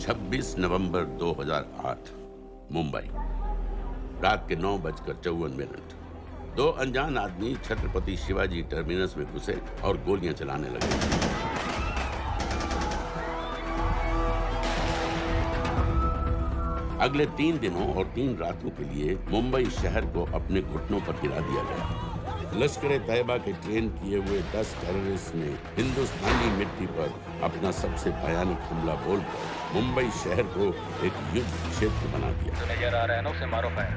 26 नवंबर 2008 मुंबई, रात के 9:54। दो अनजान आदमी छत्रपति शिवाजी टर्मिनस में घुसे और गोलियां चलाने लगे। अगले 3 दिनों और 3 रातों के लिए मुंबई शहर को अपने घुटनों पर गिरा दिया गया। लश्कर-ए-तैयबा के ट्रेन किए हुए 10 टेररिस्ट ने हिंदुस्तानी मिट्टी पर अपना सबसे भयानक हमला बोलकर मुंबई शहर को एक युद्ध क्षेत्र बना दिया। जो नजर आ रहा है ना, उसे मारो फायर।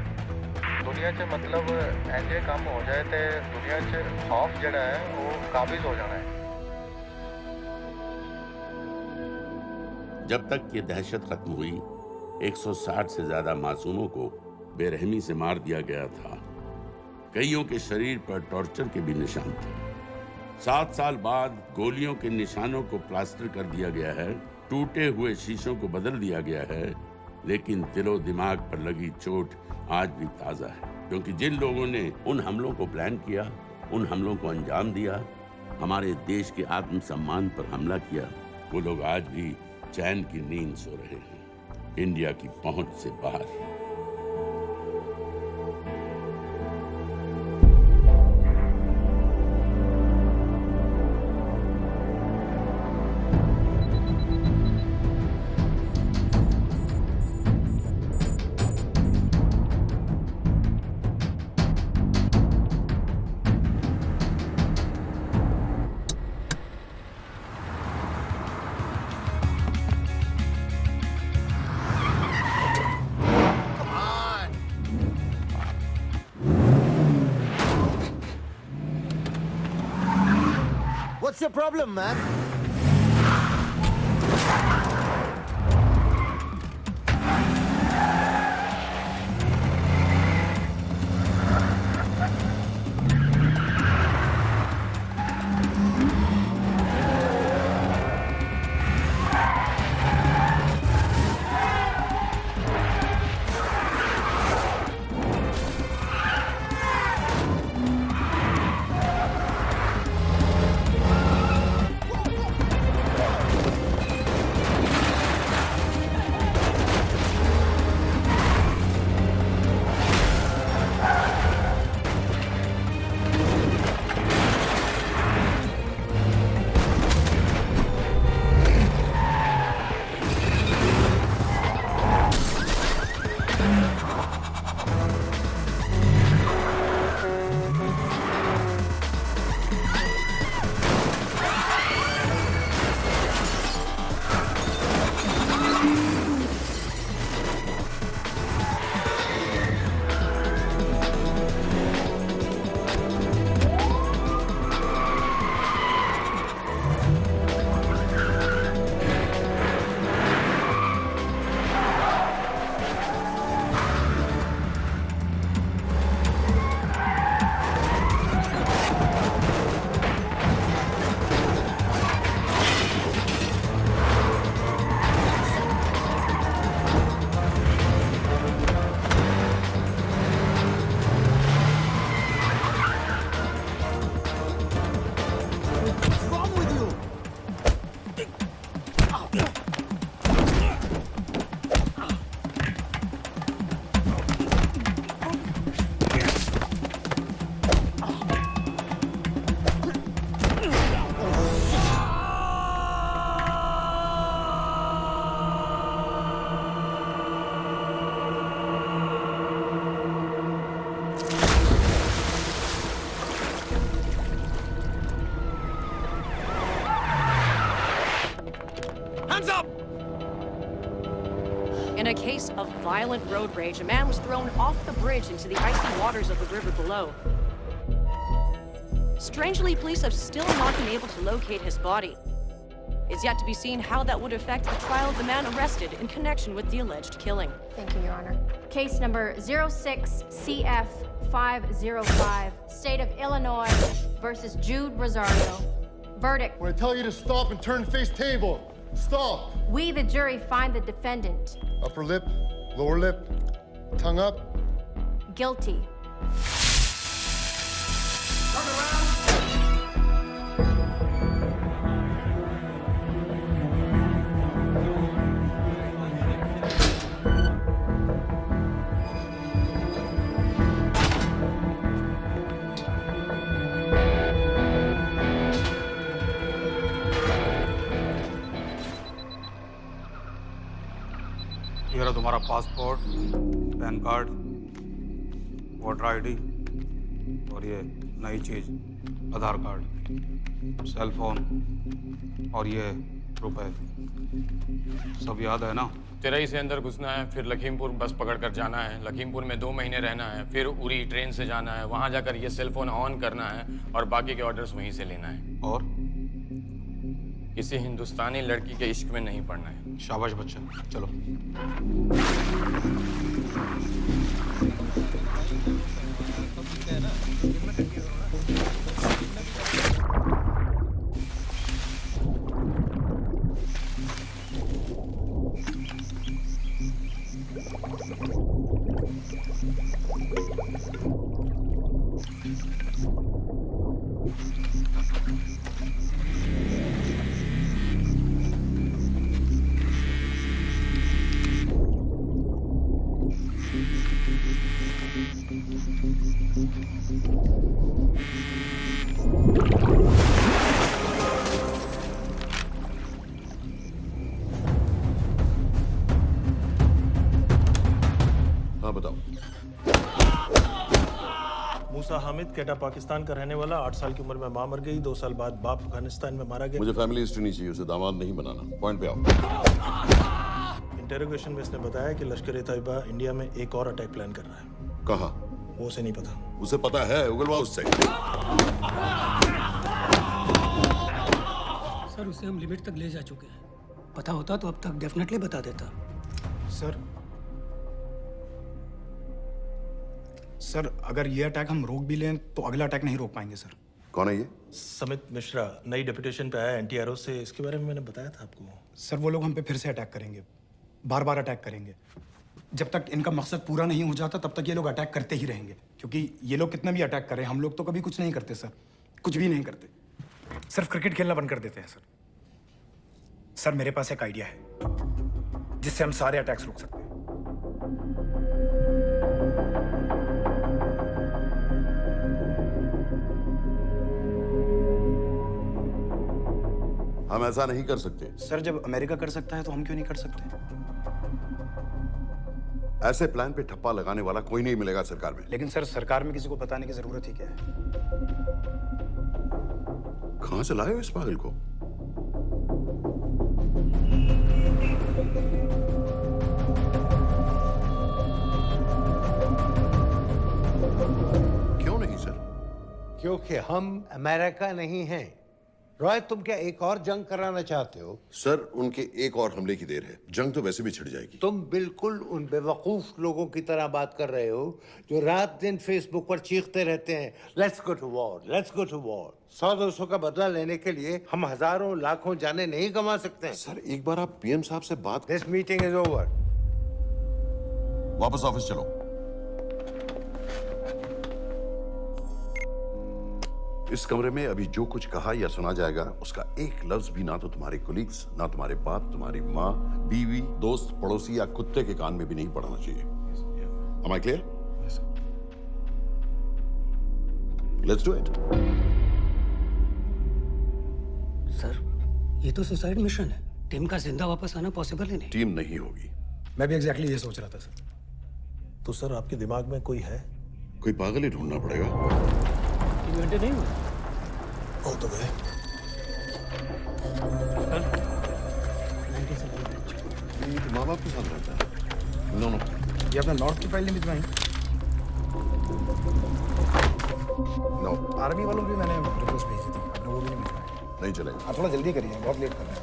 दुनिया च मतलब ऐसे काम हो जाए तो दुनिया च खौफ जड़ा है वो काबिज हो जाना है। जब तक ये दहशत खत्म हुई, 160 से ज्यादा मासूमों को बेरहमी से मार दिया गया था। कईयों के शरीर पर टॉर्चर के भी निशान थे। 7 साल बाद गोलियों के निशानों को प्लास्टर कर दिया गया है, टूटे हुए शीशों को बदल दिया गया है, लेकिन दिलो दिमाग पर लगी चोट आज भी ताजा है। क्योंकि जिन लोगों ने उन हमलों को प्लान किया, उन हमलों को अंजाम दिया, हमारे देश के आत्मसम्मान पर हमला किया, वो लोग आज भी चैन की नींद सो रहे हैं, इंडिया की पहुंच से बाहर। What's your problem, man? Hands up! In a case of violent road rage, a man was thrown off the bridge into the icy waters of the river below. Strangely, police have still not been able to locate his body. It's yet to be seen how that would affect the trial of the man arrested in connection with the alleged killing. Thank you, Your Honor. Case number 06-CF-505, State of Illinois versus Jude Rosario. Verdict. When I tell you to stop and turn face table, stop. We, the jury, find the defendant Upper lip, lower lip, tongue up. guilty. ये रहा तुम्हारा passport, pan card, voter ID और ये नई चीज आधार card, cell phone और ये रुपए। सब याद है ना? तिरई से अंदर घुसना है, फिर लखीमपुर बस पकड़कर जाना है, लखीमपुर में 2 महीने रहना है, फिर उरी ट्रेन से जाना है, वहां जाकर ये सेल फोन ऑन करना है और बाकी के ऑर्डर्स वहीं से लेना है। और किसी हिंदुस्तानी लड़की के इश्क में नहीं पड़ना है। शाबाश बच्चा, चलो। हाँ बताओ। मूसा हामिद, केटा पाकिस्तान का रहने वाला, 8 साल की उम्र में मां मर गई, 2 साल बाद बाप अफगानिस्तान में मारा गया। मुझे फैमिली हिस्ट्री नहीं चाहिए, उसे दामाद नहीं बनाना। पॉइंट पे आओ। इंटेरोगेशन में इसने बताया कि लश्कर ए तैयबा इंडिया में एक और अटैक प्लान कर रहा है। कहाँ? वो उसे नहीं पता। उसे पता है, उगलवा उससे। सर उसे हम लिमिट तक ले जा चुके हैं। पता होता तो अब तक डेफिनेटली बता देता। सर अगर ये अटैक हम रोक भी लें तो अगला अटैक नहीं रोक पाएंगे सर। कौन है ये? समित मिश्रा नई डेपुटेशन पे आया NTRO से। इसके बारे में मैंने बताया था आपको। सर वो लोग हम पे फिर से अटैक करेंगे, बार बार अटैक करेंगे। जब तक इनका मकसद पूरा नहीं हो जाता तब तक ये लोग अटैक करते ही रहेंगे, क्योंकि ये लोग कितना भी अटैक करें हम लोग तो कभी कुछ नहीं करते सर, कुछ भी नहीं करते। सिर्फ क्रिकेट खेलना बंद कर देते हैं सर। सर मेरे पास एक आइडिया है जिससे हम सारे अटैक्स रोक सकते हैं। हम ऐसा नहीं कर सकते। सर जब अमेरिका कर सकता है तो हम क्यों नहीं कर सकते? ऐसे प्लान पे ठप्पा लगाने वाला कोई नहीं मिलेगा सरकार में। लेकिन सर सरकार में किसी को बताने की जरूरत ही क्या है? कहां से लाए हो इस पागल को? क्यों नहीं सर? क्योंकि हम अमेरिका नहीं हैं। रॉय, तुम क्या एक और जंग कराना चाहते हो? सर उनके एक और हमले की देर है, जंग तो वैसे भी छिड़ जाएगी। तुम बिल्कुल उन बेवकूफ लोगों की तरह बात कर रहे हो जो रात दिन फेसबुक पर चीखते रहते हैं, let's go to war, let's go to war. 100-200 का बदला लेने के लिए हम हजारों लाखों जाने नहीं कमा सकते हैं। सर एक बार आप PM साहब से बात। This meeting is over. वापस ऑफिस चलो। इस कमरे में अभी जो कुछ कहा या सुना जाएगा उसका एक लफ्ज भी ना तो तुम्हारे कोलीग्स, ना तुम्हारे बाप, तुम्हारी माँ, बीवी, दोस्त, पड़ोसी या कुत्ते के कान में भी नहीं पड़ना चाहिए। Am I clear? Yes, sir. Let's do it. Sir ये तो सुसाइड मिशन है। टीम का जिंदा वापस आना पॉसिबल ही नहीं। टीम नहीं होगी। मैं भी एग्जैक्टली ये सोच रहा था सर। तो सर आपके दिमाग में कोई है? कोई पागल ही ढूंढना पड़ेगा। 3 घंटे नहीं हुए। हो तो गए। माँ बाप के साथ रहता है। नो ये अपना नॉर्थ की फाइल नहीं भिजवाई? नो आर्मी वालों की मैंने रिक्वेस्ट भेजी थी, आपने वो भी नहीं भिजवाई। नहीं चलेगा। आप थोड़ा जल्दी करिए, बहुत लेट कर रहे हैं।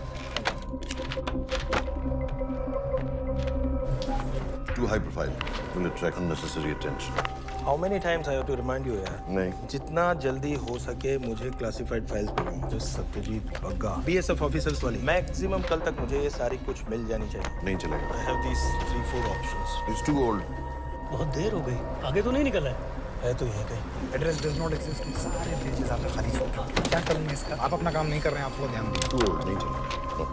Too high profile. Will attract unnecessary attention. How many times I have to remind you यार? नहीं। जितना जल्दी हो सके मुझे क्लासिफाइड फाइल्स भेजो। जो सत्यजीत बग्गा BSF ऑफिसर्स वाली। मैक्सिमम कल तक मुझे ये सारी कुछ मिल जानी चाहिए। नहीं चलेगा। I have these 3-4 options. It's too old. बहुत देर हो गई, आगे तो नहीं निकला है। है तो यहीं कहीं। Address does not exist. सारे पेजेस आपने खाली छोड़ रहे। क्या करूंगा इसका? आप अपना काम नहीं कर रहे हैं, आप थोड़ा ध्यान दीजिए। Too old. नहीं चलेगा। No.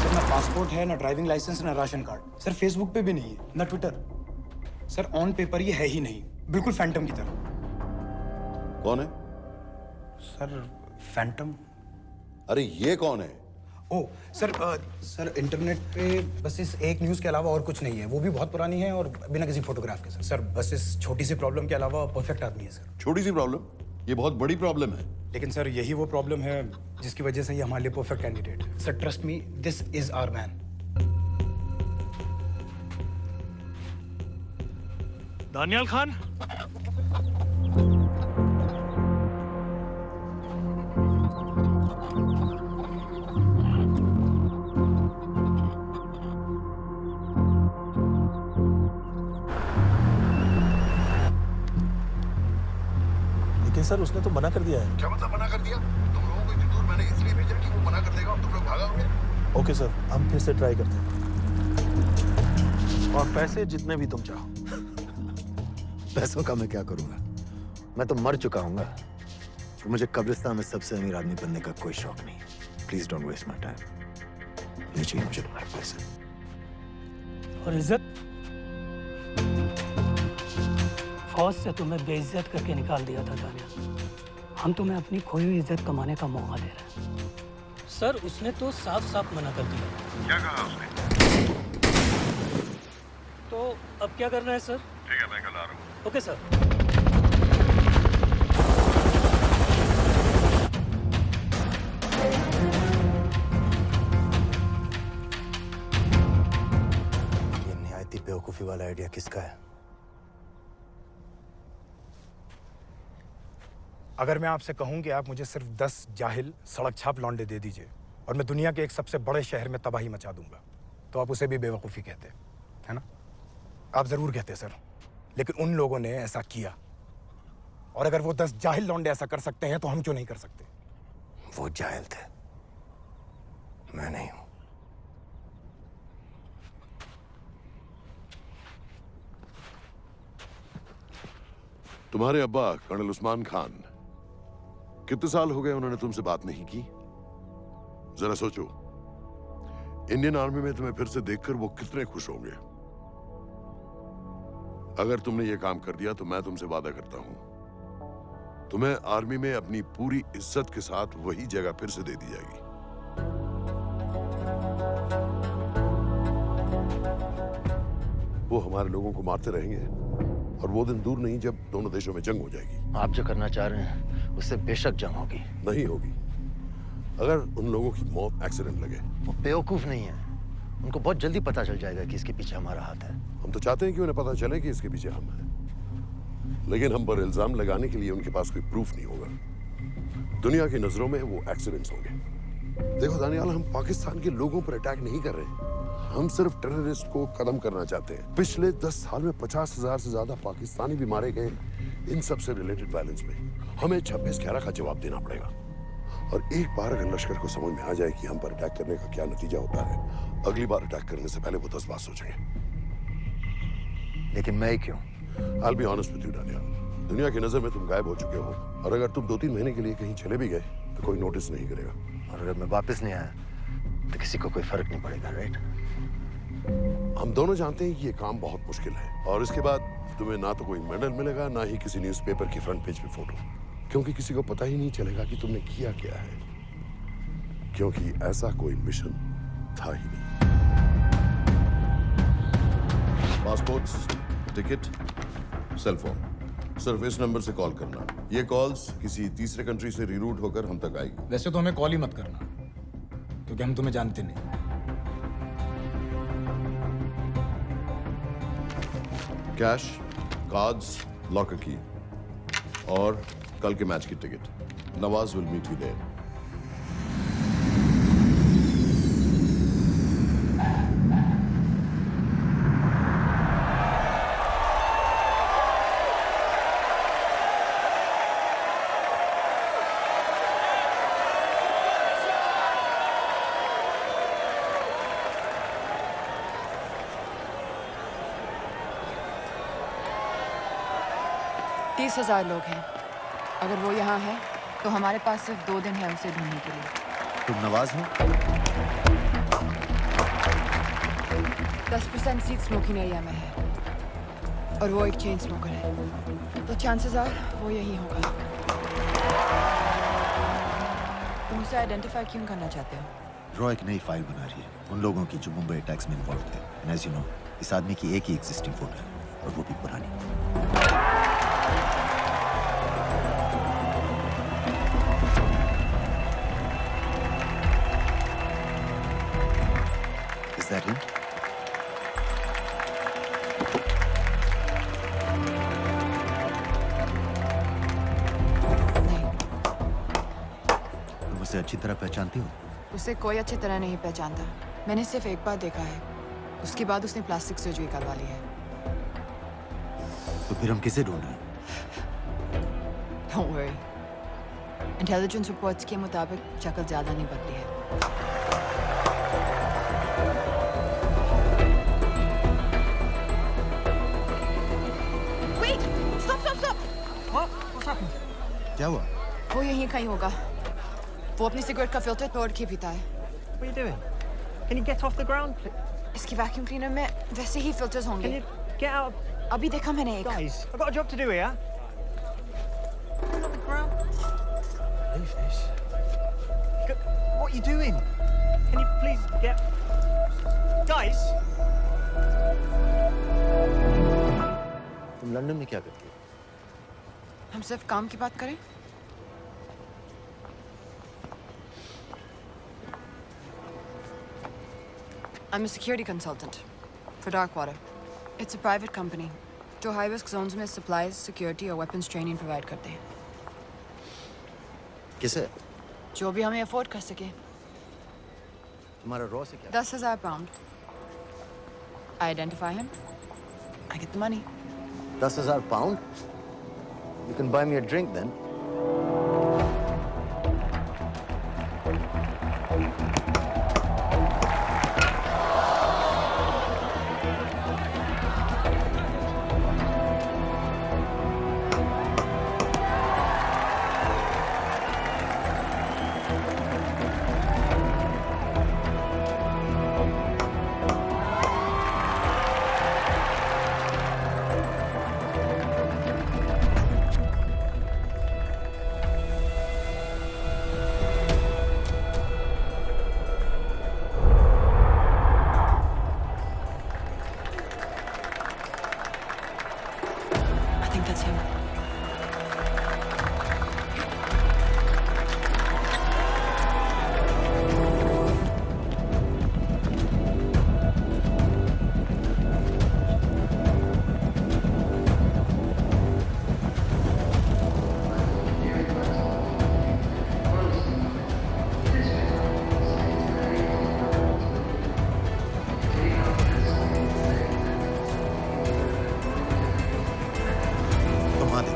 सर ना पासपोर्ट है, ना ड्राइविंग लाइसेंस, ना राशन कार्ड। सर फेसबुक पे भी नहीं है, ना ट्विटर। सर ऑन पेपर ये है ही नहीं, बिल्कुल फैंटम की तरह। कौन है? Sir Phantom? अरे ये कौन है? ओ सर इंटरनेट पे बस इस एक न्यूज़ के अलावा और कुछ नहीं है। वो भी बहुत पुरानी है और बिना किसी फोटोग्राफ के। सर बस इस छोटी सी प्रॉब्लम के अलावा परफेक्ट आदमी है सर। छोटी सी प्रॉब्लम? ये बहुत बड़ी प्रॉब्लम है। लेकिन सर यही वो प्रॉब्लम है जिसकी वजह से ये हमारे लिए परफेक्ट कैंडिडेट है। Sir trust me, this is our man. Daniyal Khan, लेकिन सर उसने तो मना कर दिया है। क्या मतलब मना कर दिया? तुम लोगों को इतनी दूर मैंने इसलिए भेजा कि वो मना कर देगा और तुम लोग भागोगे। ओके सर, हम फिर से ट्राई करते हैं। और पैसे जितने भी तुम चाहो। पैसों का मैं क्या करूंगा? मैं तो मर चुका हूंगा। तो मुझे कब्रिस्तान में सबसे अमीर आदमी बनने का कोई शौक नहीं। Please don't waste my time. ये चाहिए मुझे तुम्हारे पैसे। और इज्जत? फौज से तुम्हें बेइज्जत करके निकाल दिया था दानियाल। हम तुम्हें अपनी खोई हुई इज्जत कमाने का मौका दे रहे हैं। सर उसने तो साफ साफ मना कर दिया। क्या कहा उसने? तो अब क्या करना है सर? ठीक है, मैं कल आ रहा हूँ। Okay sir. ये निहायती बेवकूफी वाला आइडिया किसका है? अगर मैं आपसे कहूं कि आप मुझे सिर्फ 10 जाहिल सड़क छाप लौंडे दे दीजिए और मैं दुनिया के एक सबसे बड़े शहर में तबाही मचा दूंगा, तो आप उसे भी बेवकूफ़ी कहते, है ना? आप ज़रूर कहते सर, लेकिन उन लोगों ने ऐसा किया। और अगर वो 10 जाहिल लौंडे ऐसा कर सकते हैं तो हम क्यों नहीं कर सकते? वो जाहिल थे, मैं नहीं हूं। तुम्हारे अब्बा कर्नल उस्मान खान, कितने साल हो गए उन्होंने तुमसे बात नहीं की? जरा सोचो, इंडियन आर्मी में तुम्हें फिर से देखकर वो कितने खुश होंगे। अगर तुमने ये काम कर दिया तो मैं तुमसे वादा करता हूं, तुम्हें आर्मी में अपनी पूरी इज्जत के साथ वही जगह फिर से दे दी जाएगी। वो हमारे लोगों को मारते रहेंगे और वो दिन दूर नहीं जब दोनों देशों में जंग हो जाएगी। आप जो करना चाह रहे हैं उससे बेशक जंग होगी। नहीं होगी। अगर उन लोगों की मौत एक्सीडेंट लगे। वो बेवकूफ नहीं है, उनको बहुत जल्दी पता चल जाएगा कि इसके पीछे हमारा हाथ है। हम तो चाहते हैं कि उन्हें पता चले कि इसके पीछे हम हैं, लेकिन हम पर इल्जाम लगाने के लिए उनके पास कोई प्रूफ नहीं होगा। दुनिया की नजरों में वो एक्सीडेंट्स होंगे। देखो दानियाल, हम पाकिस्तान के लोगों पर अटैक नहीं कर रहे, हम सिर्फ टेररिस्ट को खत्म करना चाहते हैं। पिछले 10 साल में 50,000 से ज्यादा पाकिस्तानी भी मारे गए इन सब से रिलेटेड वायलेंस में। हमें 26/11 का जवाब देना पड़ेगा। और एक बार अगर लश्कर को समझ में आ जाए कि हम पर अटैक करने का क्या नतीजा होता है, अगली बार अटैक करने से पहले वो 10 बार सोचेंगे। लेकिन मैं क्यों? I'll be honest with you, Daniyal, दुनिया की नजर में तुम गायब हो चुके हो, और अगर तुम 2-3 महीने के लिए कहीं चले भी गए तो कोई नोटिस नहीं करेगा। और अगर मैं वापस नहीं आया तो किसी को कोई फर्क नहीं पड़ेगा, राइट? हम दोनों जानते हैं कि ये काम बहुत मुश्किल है, और इसके बाद तुम्हें ना तो कोई मेडल मिलेगा, ना ही किसी न्यूज़पेपर की फ्रंट पेज पे फोटो, क्योंकि किसी को पता ही नहीं चलेगा कि तुमने किया क्या है, क्योंकि ऐसा कोई मिशन था ही नहीं। पासपोर्ट्स, टिकट, सेल फोन, सिर्फ इस नंबर से कॉल करना। ये कॉल्स किसी तीसरे कंट्री से रीरूट होकर हम तक आएगी। वैसे तो हमें कॉल ही मत करना, क्योंकि हम तुम्हें जानते नहीं। कैश, कार्ड्स, लॉकर की और कल के मैच की टिकट। Nawaz will meet you there. तीस 30,000 लोग हैं। अगर वो यहाँ है तो हमारे पास सिर्फ 2 दिन है उसे ढूंढने के लिए। तुम नवाज हो? 10% सीट स्मोकिंग एरिया में है और वो एक चेन स्मोकर है, तो चांसेस आर वो यही होगा। तुम उसे आइडेंटिफाई क्यों करना चाहते हो? रॉ एक नई फाइल बना रही है उन लोगों की जो मुंबई अटैक्स में इन्वॉल्व थे। एंड एज यू नो, इस आदमी की एक ही एग्जिस्टिंग फोटो है और वो भी पुरानी। Is that him? तुम उसे अच्छी तरह पहचानती हो? उसे कोई अच्छी तरह नहीं पहचानता। मैंने सिर्फ एक बार देखा है, उसके बाद उसने प्लास्टिक सर्जरी करवा ली है। तो फिर हम किसे ढूंढ रहे हैं? Don't worry. इंटेलिजेंस रिपोर्ट्स के मुताबिक शक्ल ज्यादा नहीं बदली है। Wait! Stop! Stop! Stop! What's happened? क्या हुआ? वो यहीं कहीं होगा। वो अपनी सिगरेट का फिल्टर तोड़ के पीता है। What are you doing? Can you get off the ground, please? इसकी वैक्यूम क्लीनर में वैसे ही फिल्टर्स होंगे। Can you get out? अभी देखा मैंने एक। Guys, I've got a job to do here. Get on the ground. Leave this. What are you doing? Can you please get... Guys! तुम London में क्या करती हो? हम सिर्फ काम की बात करें? I'm a security consultant for Darkwater. It's a private company जो high risk zones में supplies, security और weapons training provide करते हैं। किसे? जो भी हमें afford कर सके। तुम्हारा रॉ से क्या? 10,000 pound. I identify him. I get the money. 10,000 pound? You can buy me a drink then. I think that's him. घुमा दे।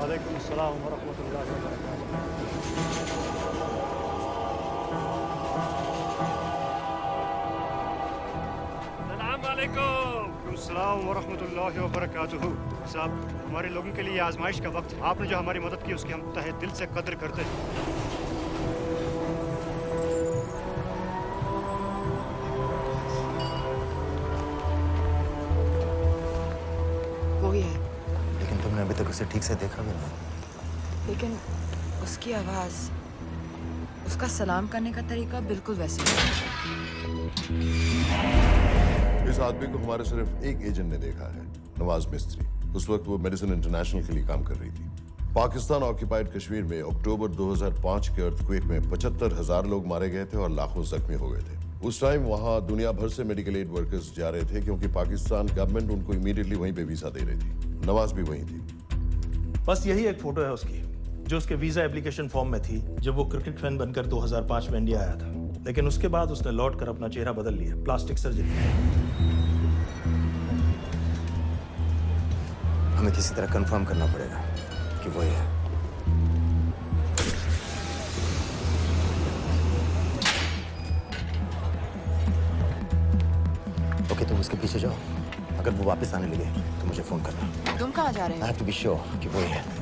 वालेकुम अस्सलाम वरहमतुल्लाहि वबरकातुहू। अस्सलाम वालेकुम। अस्सलाम वरहमतुल्लाहि वबरकातुहू। साहब, हमारे लोगों के लिए आजमाइश का वक्त। आपने जो हमारी मदद की उसकी हम तहे दिल से कद्र करते हैं। वो ही है। लेकिन तुमने अभी तक उसे ठीक से देखा भी नहीं। लेकिन उसकी आवाज, उसका सलाम करने का तरीका बिल्कुल वैसे ही है। इस आदमी को हमारे सिर्फ एक एजेंट ने देखा है, नवाज मिस्त्री। उस वक्त वो मेडिसिन इंटरनेशनल के लिए काम कर रही थी। पाकिस्तान ऑक्यूपाइड कश्मीर में अक्टूबर 2005 के अर्थक्वेक में 75,000 लोग मारे गए थे और लाखों जख्मी हो गए थे। उस टाइम वहां दुनिया भर से मेडिकल एड वर्कर्स जा रहे थे क्योंकि पाकिस्तान गवर्नमेंट उनको इमीडिएटली वहीं पे वीजा दे रही थी। नवाज भी वहीं थी। बस यही एक फोटो है उसकी, जो उसके वीजा एप्लीकेशन फॉर्म में थी जब वो क्रिकेट फैन बनकर 2005 में इंडिया आया था। लेकिन उसके बाद उसने लौट कर अपना चेहरा बदल लिया, प्लास्टिक सर्जरी। हमें किसी तरह कंफर्म करना पड़ेगा कि वो है। ओके, तुम उसके पीछे जाओ। अगर वो वापस आने लगे तो मुझे फोन करना। तुम कहाँ जा रहे हो? I have to be sure कि वो ही है।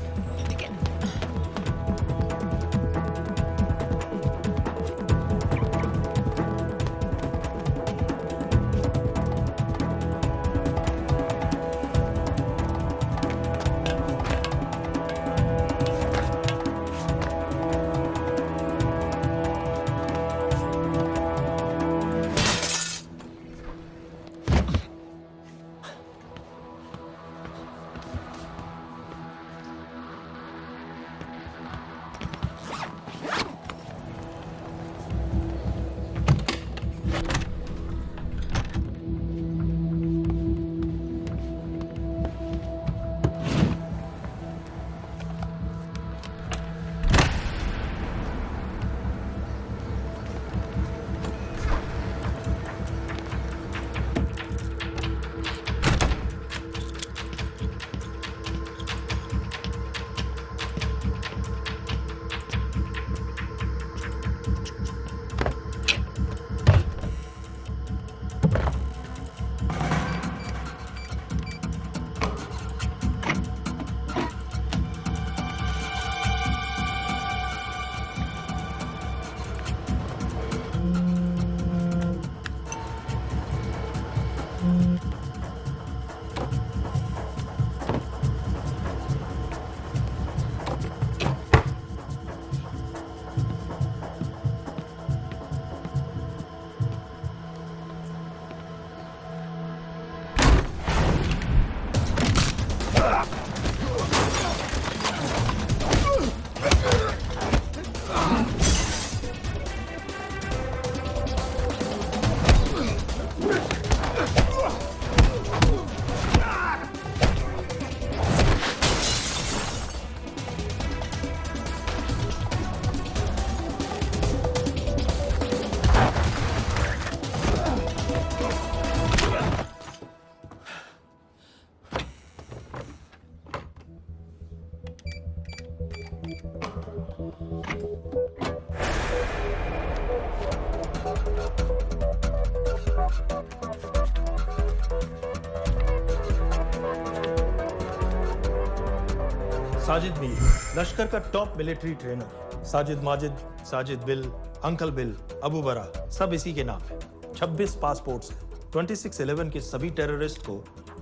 साजिद बिल, लश्कर का top military trainer. Sajid Majid, Sajid bill, uncle bill, Abu बरा, सब इसी के नाम है। 26 पासपोर्ट्स हैं। 26/11 के सभी टेररिस्ट को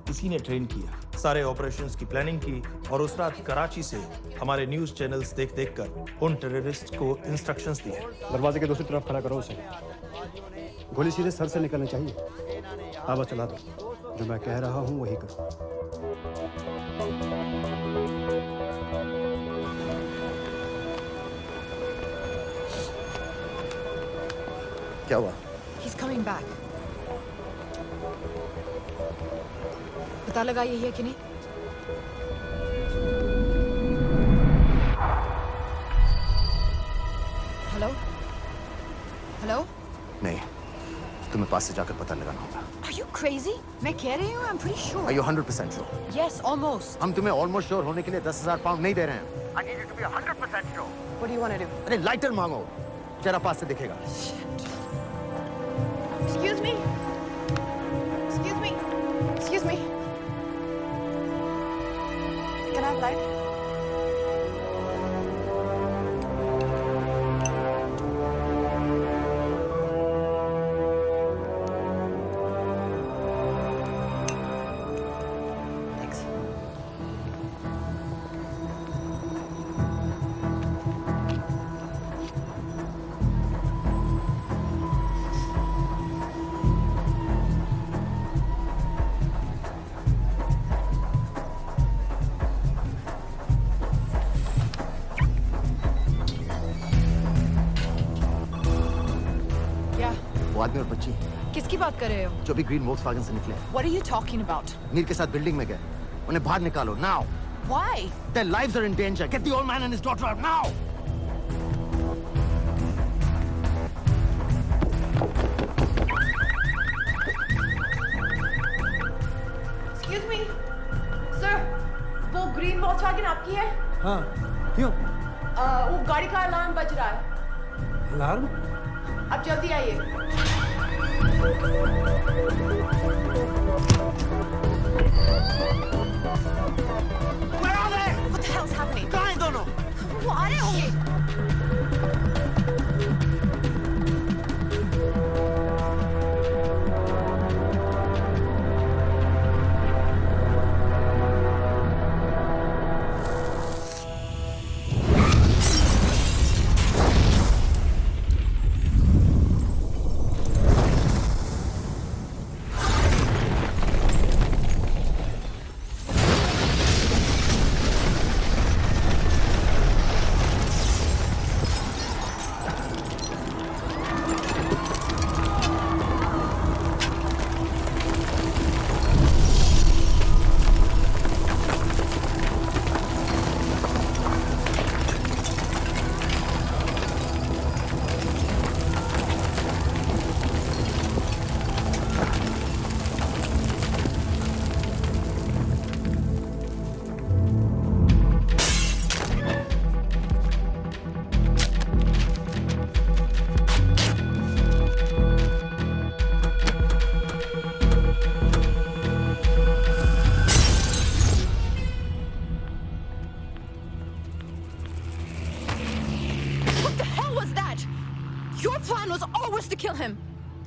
इसी ने ट्रेन किया। सारे ऑपरेशंस की प्लानिंग की और उस रात कराची से हमारे न्यूज चैनल्स देख कर उन टेररिस्ट को इंस्ट्रक्शंस दिए। दरवाजे के दूसरी तरफ खड़ा करो उसे। गोली सीधे सर से निकलनी चाहिए। आवाज चला दो। जो मैं कह रहा हूँ वही कर। क्या हुआ? He's coming back. पता लगा यही है कि नहीं? हेलो? हेलो? नहीं, तुम्हें पास से जाकर पता लगाना होगा। Are you crazy? मैं कह रही हूँ, I'm pretty sure. Are you 100% sure? Yes, almost. हम तुम्हें almost sure होने के लिए 10,000 पाउंड नहीं दे रहे हैं। I need you to be 100% sure. What do you want to do? अरे लाइटर मांगो, जरा पास से दिखेगा। Excuse me. Excuse me. Excuse me. Can I have light? Thanks. वो आदमी और बच्ची किसकी बात कर रहे हो? जो भी ग्रीन वोक्सवैगन से निकले। What are you talking about? Mir के साथ बिल्डिंग में गए। उन्हें बाहर निकालो now. Why? Their lives are in danger. Get the old man and his daughter out now. me. Sir, वो green Volkswagen आपकी है? हाँ, क्यों? वो गाड़ी का अलार्म बज रहा है। अलार्म? अब जल्दी आइए। Where are they? What the hell's happening? कहाँ हैं दोनों? वो आ रहे होंगे।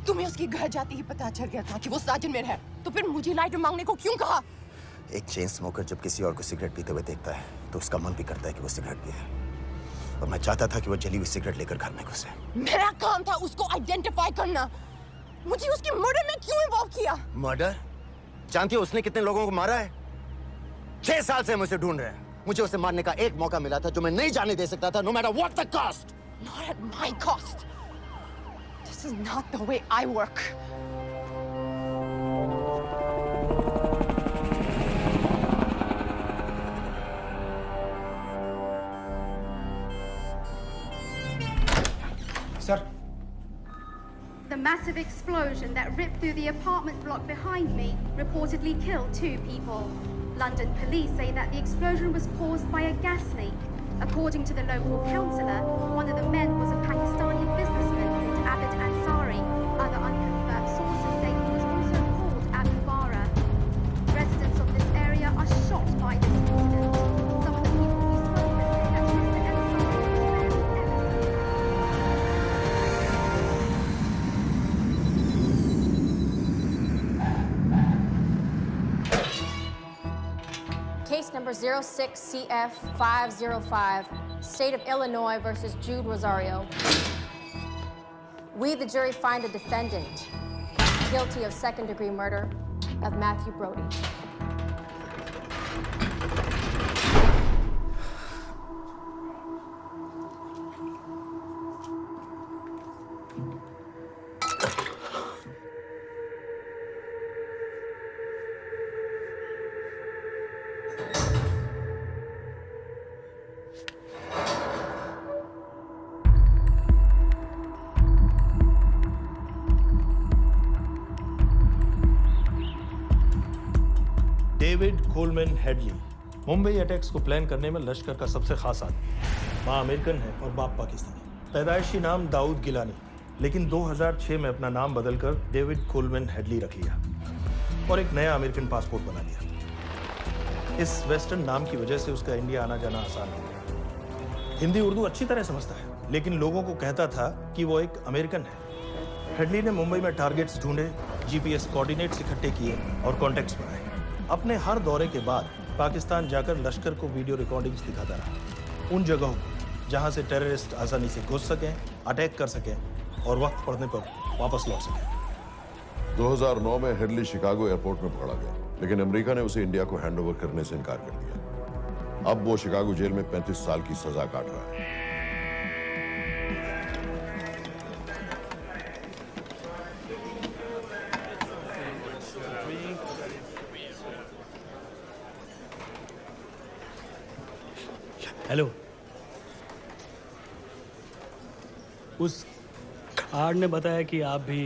तुम्हें उसके घर जाते ही पता चल गया था कि वो साजन में है, तो फिर मुझे लाइटर मांगने को क्यों कहा? एक चेन स्मोकर जब किसी और को सिगरेट पीते हुए देखता है तो उसका मन भी करता है कि वो सिगरेट पिए, और मैं चाहता था कि वो जली हुई सिगरेट लेकर घर में घुसे। मेरा काम था उसको आइडेंटिफाई करना। मुझे उसके मर्डर में क्यों इन्वॉल्व किया? मर्डर? जानती हो उसने कितने लोगों को मारा है? 6 साल से हम उसे ढूंढ रहे हैं। मुझे उसे मारने का एक मौका मिला था जो मैं नहीं जाने दे सकता था, no matter what the cost. Not at my cost. This is not the way I work. Sir. The massive explosion that ripped through the apartment block behind me reportedly killed 2 people. London police say that the explosion was caused by a gas leak. According to the local councillor, one of the men was a Pakistani businessman called Abid Ansari. Other unconfirmed sources say he was also called Abu Bara. Residents of this area are shocked by this incident. Some of the people we spoke with say that Mr. Ansari was Case number 06CF505, State of Illinois versus Jude Rosario. We, the jury, find the defendant guilty of second-degree murder of Matthew Brody. David Coleman Headley Mumbai attacks को plan करने में लश्कर का सबसे खास आदमी। माँ American है और बाप पाकिस्तानी। पैदाइशी नाम दाऊद गिलानी, लेकिन 2006 में अपना नाम बदलकर डेविड कोलमैन हेडली रख लिया और एक नया अमेरिकन पासपोर्ट बना लिया। इस वेस्टर्न नाम की वजह से उसका इंडिया आना जाना आसान हो गया। हिंदी उर्दू अच्छी तरह समझता है, लेकिन लोगों को कहता था कि वो एक अमेरिकन है। हेडली ने मुंबई में टारगेट्स ढूंढे, जीपीएस कोऑर्डिनेट्स इकट्ठे किए और कॉन्टेक्ट्स बनाए। अपने हर दौरे के बाद पाकिस्तान जाकर लश्कर को वीडियो रिकॉर्डिंग्स दिखाता रहा, उन जगहों को जहां से टेररिस्ट आसानी से घुस सकें, अटैक कर सकें और वक्त पड़ने पर वापस लौट सकें। 2009 में हेडली शिकागो एयरपोर्ट में पकड़ा गया, लेकिन अमेरिका ने उसे इंडिया को हैंडओवर करने से इनकार कर दिया। अब वो शिकागो जेल में 35 साल की सजा काट रहा है। हेलो, उस कार्ड ने बताया कि आप भी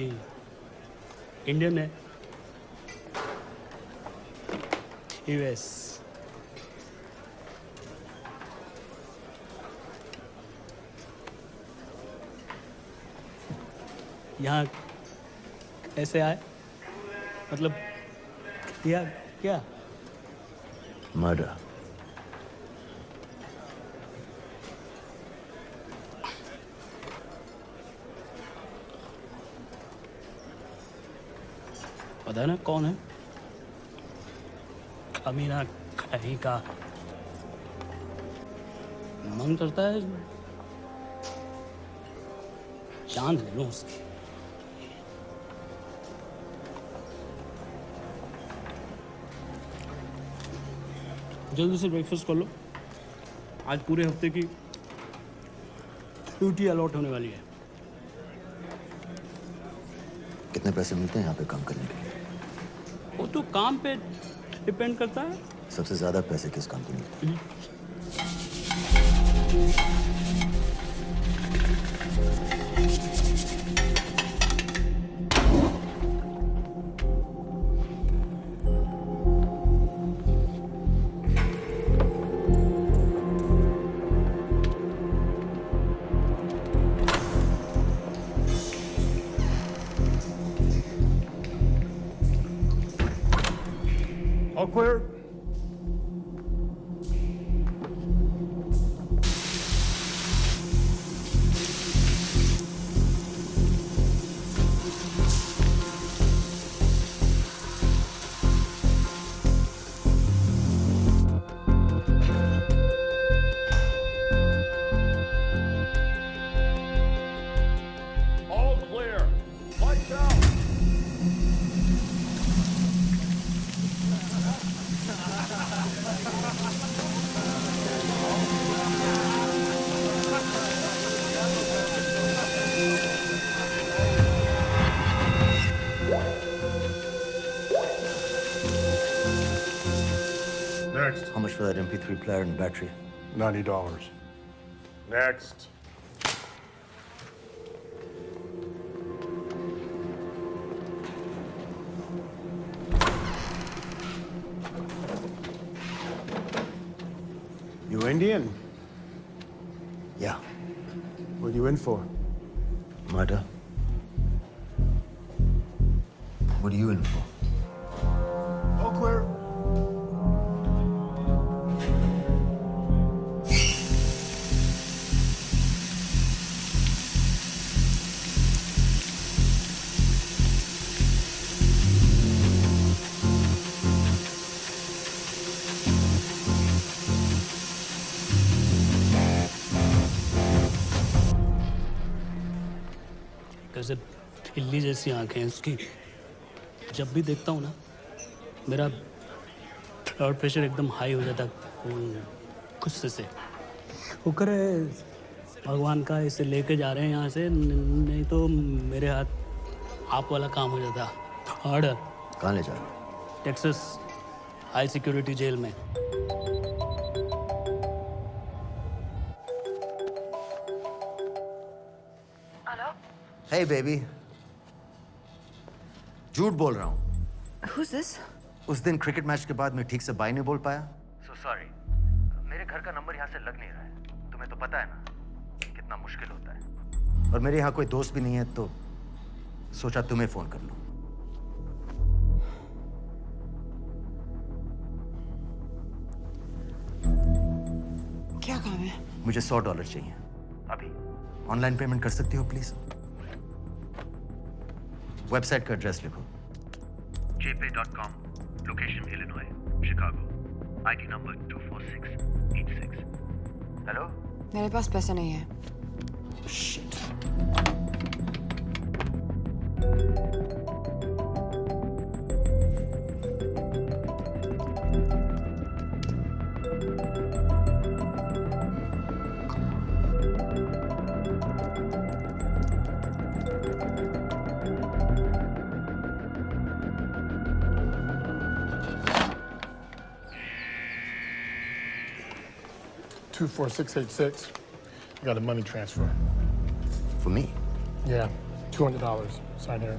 इंडियन हैं। यूएस। यहाँ कैसे आए? मतलब किया क्या? मर्डर। पता ना कौन है? कमीना कहीं का। मन करता है जान ले लूं उसकी। जल्दी से ब्रेकफास्ट कर लो, आज पूरे हफ्ते की ड्यूटी अलॉट होने वाली है। कितने पैसे मिलते हैं यहाँ पे काम करने के लिए? वो तो काम पे डिपेंड करता है। सबसे ज्यादा पैसे किस काम पे मिलते हैं? All clear? All clear. Lights out. Next. How much for that MP3 player and battery? $90. Next. You Indian? Yeah. What are you in for? Murder. What are you in for? All clear. कैसे बिल्ली जैसी आंखें हैं उसकी। जब भी देखता हूँ ना, मेरा ब्लड प्रेशर एकदम हाई हो जाता गुस्से से। शुक्र है भगवान का इसे लेके जा रहे हैं यहाँ से, नहीं तो मेरे हाथ आप वाला काम हो जाता। ऑर्डर। कहाँ ले जा रहे हो? टेक्सास हाई सिक्योरिटी जेल में। Hey baby. झूठ बोल रहा हूँ। Who's this? उस दिन क्रिकेट मैच के बाद मैं ठीक से बाय नहीं बोल पाया। So sorry. मेरे घर का नंबर यहाँ से लग नहीं रहा है। तुम्हें तो पता है ना कितना मुश्किल होता है। और मेरे यहाँ कोई दोस्त भी नहीं है, तो सोचा तुम्हें फोन कर लूं। क्या काम है? मुझे $100 चाहिए अभी। ऑनलाइन पेमेंट कर सकती हो प्लीज? वेबसाइट का एड्रेस लिखो। jpay.com, location Illinois, Chicago, ID number 24686. Hello? मेरे पास पैसे नहीं है। Shit. $24686. I got a money transfer. For me? Yeah, $200. Sign here.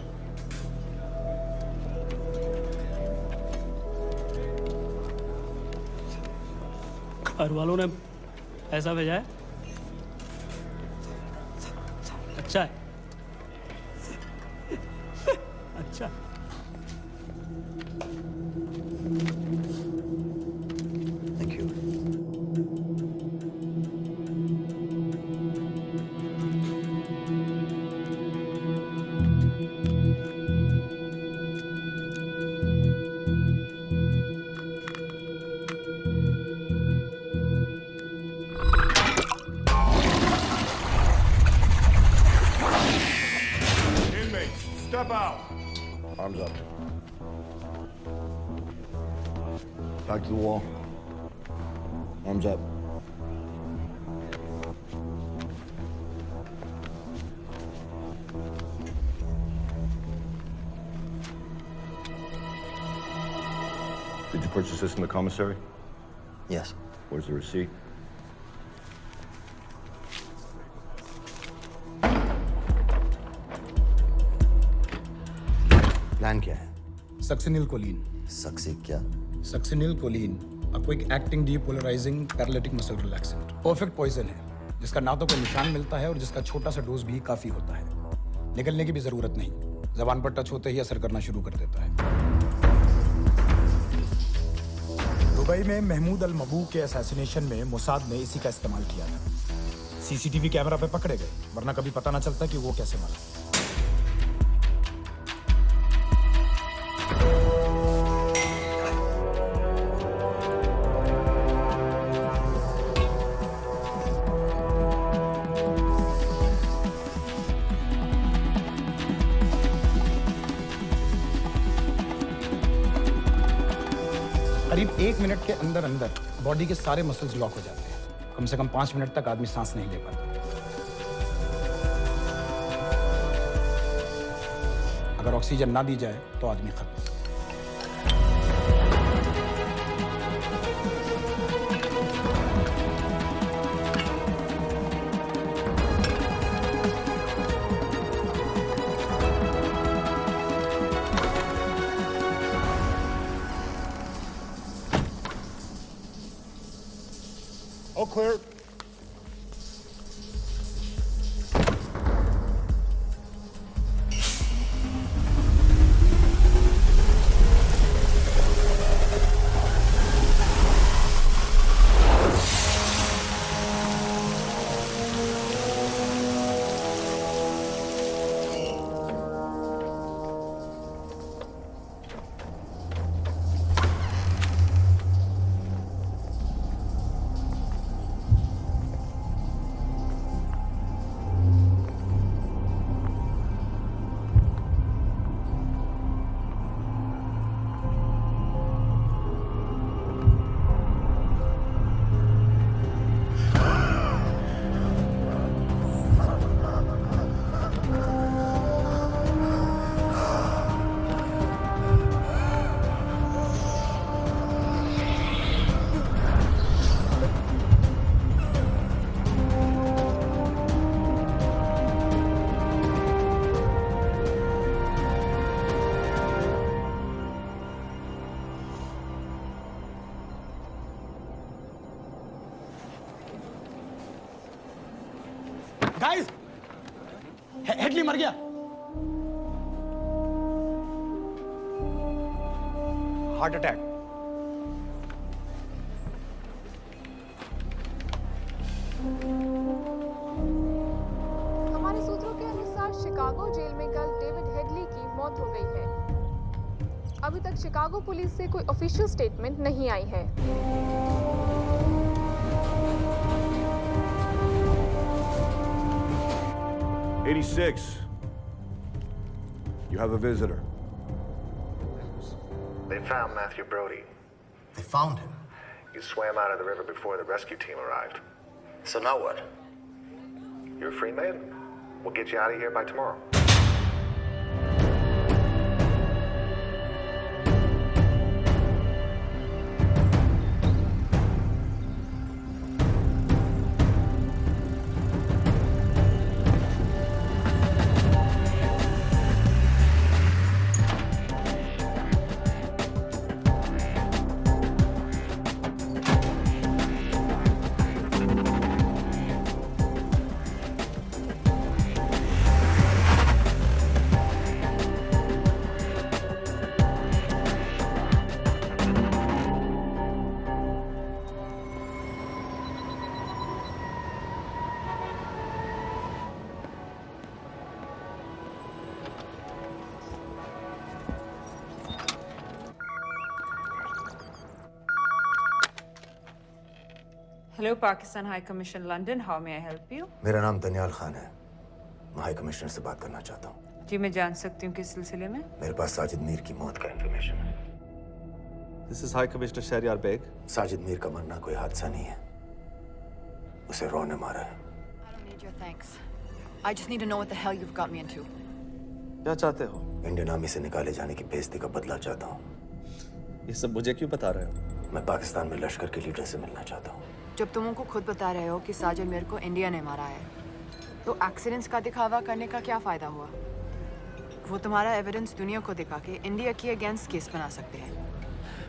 घर वालों ने ऐसा भेजा है? अच्छा है, अच्छा। Thank you. Step out. Arms up. Back to the wall. Arms up. Did you purchase this in the commissary? Yes. Where's the receipt? Plan क्या है? Succinyl choline. सक्सी क्या? Succinyl choline, a quick acting depolarizing paralytic muscle relaxant। Perfect poison है, जिसका ना तो कोई निशान मिलता है और जिसका छोटा सा डोज भी काफी होता है। निकलने की भी जरूरत नहीं, जबान पर टच होते ही असर करना शुरू कर देता है। दुबई में महमूद अल मबू के असैसिनेशन में मोसाद ने इसी का इस्तेमाल किया था। सीसीटीवी कैमरा पे पकड़े गए, वरना कभी पता ना चलता कि वो कैसे मरा। करीब 1 मिनट के अंदर अंदर बॉडी के सारे मसल्स लॉक हो जाते हैं। कम से कम 5 मिनट तक आदमी सांस नहीं ले पाता। अगर ऑक्सीजन ना दी जाए तो आदमी खत्म। All clear. गाइस, हेडली मर गया। Heart attack. हमारे सूत्रों के अनुसार शिकागो जेल में कल डेविड हेडली की मौत हो गई है। अभी तक शिकागो पुलिस से कोई ऑफिशियल स्टेटमेंट नहीं आई है। 86. You have a visitor. They found Matthew Brody. They found him? He swam out of the river before the rescue team arrived. So now what? You're a free man. We'll get you out of here by tomorrow. Hello, Pakistan High Commission, London. How may I help you? मेरा नाम दनियाल खान है। मैं high commissioner से बात करना चाहता हूँ। जी, मैं जान सकती हूँ किस सिलसिले में? मेरे पास साजिद मीर की मौत का इंफॉर्मेशन है। This is High Commissioner Shahryar Beg. Sajid Mir का मरना कोई हादसा नहीं है। उसे रॉ ने मारा है। I don't need your thanks. I just need to know what the hell you've got me into. क्या चाहते हो? इंडियन आर्मी से निकाले जाने की बेइज्जती का बदला चाहता हूँ। ये सब मुझे क्यों बता रहे हो? मैं पाकिस्तान में लश्कर के लीडर से मिलना चाहता हूँ। जब तुम उनको खुद बता रहे हो कि साजिद मीर को इंडिया ने मारा है, तो एक्सीडेंट्स का दिखावा करने का क्या फायदा हुआ? वो तुम्हारा एविडेंस दुनिया को दिखा के इंडिया के अगेंस्ट केस बना सकते हैं।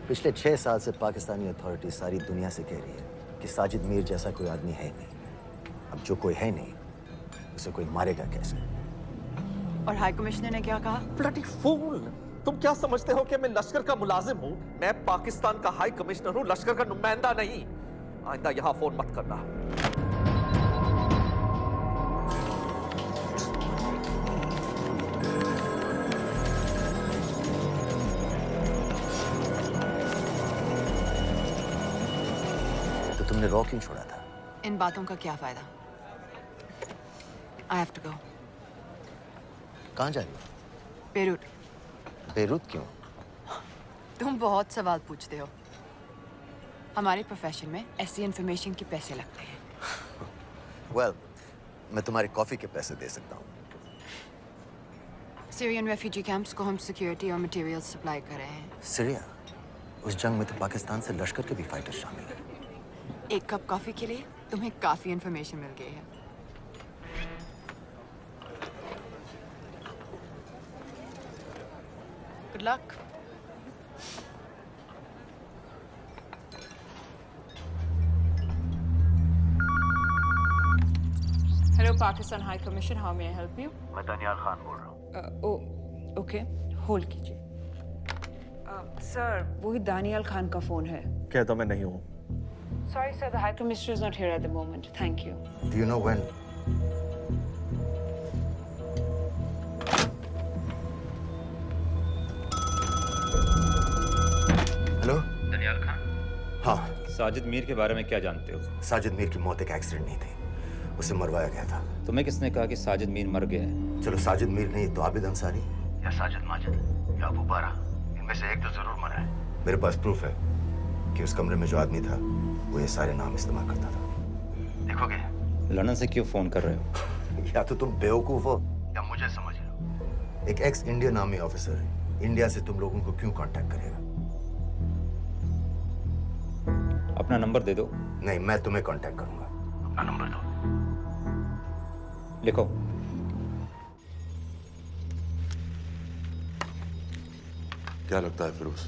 पिछले 6 साल से पाकिस्तानी अथॉरिटी सारी दुनिया से कह रही है कि साजिद मीर जैसा कोई आदमी है नहीं। अब जो कोई है नहीं, उसे कोई मारेगा कैसे? और हाई कमिश्नर ने क्या कहा? Bloody fool! तुम क्या समझते हो कि मैं लश्कर का मुलाजिम हूँ? मैं पाकिस्तान का हाई कमिश्नर हूँ, लश्कर का नुमाइंदा नहीं। आइंदा यहाँ फोन मत करना। तो तुमने रॉ क्यों छोड़ा था? इन बातों का क्या फायदा? I have to go. कहाँ जा रही हो? बेरूट। बेरूत क्यों? तुम बहुत सवाल पूछते हो। हमारे प्रोफेशन में ऐसी इन्फॉर्मेशन के पैसे लगते हैं। Well, मैं तुम्हारी कॉफी के पैसे दे सकता हूँ। सीरियन रेफ्यूजी कैंप्स को हम सिक्योरिटी और मटेरियल सप्लाई कर रहे हैं। सीरिया? उस जंग में तो पाकिस्तान से लश्कर के भी फाइटर शामिल हैं। एक कप कॉफी के लिए तुम्हें काफी इन्फॉर्मेशन मिल गई है। Good luck. Hello, Pakistan High Commission. How may I help you? मैं दनियाल खान बोल रहा हूँ। Okay. Hold कीजिए। Sir, वही दानियाल खान का फोन है। कहता मैं नहीं हूँ। Sorry, sir. The High Commissioner is not here at the moment. Thank you. Do you know when? Hello? Daniyal Khan. हाँ। साजिद मीर के बारे में क्या जानते हो? साजिद मीर की मौत एक एक्सीडेंट नहीं थी, उसे मरवाया गया था। तुम्हें किसने कहा कि साजिद मीर मर गया है? चलो साजिद मीर नहीं तो आबिद अंसारी या साजिद माजिद या अबू बारा, इनमें से एक तो जरूर मरा है। मेरे पास प्रूफ है कि उस कमरे में जो आदमी था वो ये सारे नाम इस्तेमाल करता था। देखोगे? लंदन से क्यों फोन कर रहे हो? या तो तुम बेवकूफ हो या मुझे समझ लो। एक x Indian army officer India से तुम लोगों को क्यों कांटेक्ट करेगा? अपना नंबर दे दो। नहीं, मैं तुम्हें कांटेक्ट करूंगा। अपना नंबर दो। लिखो। क्या लगता है फिरोज?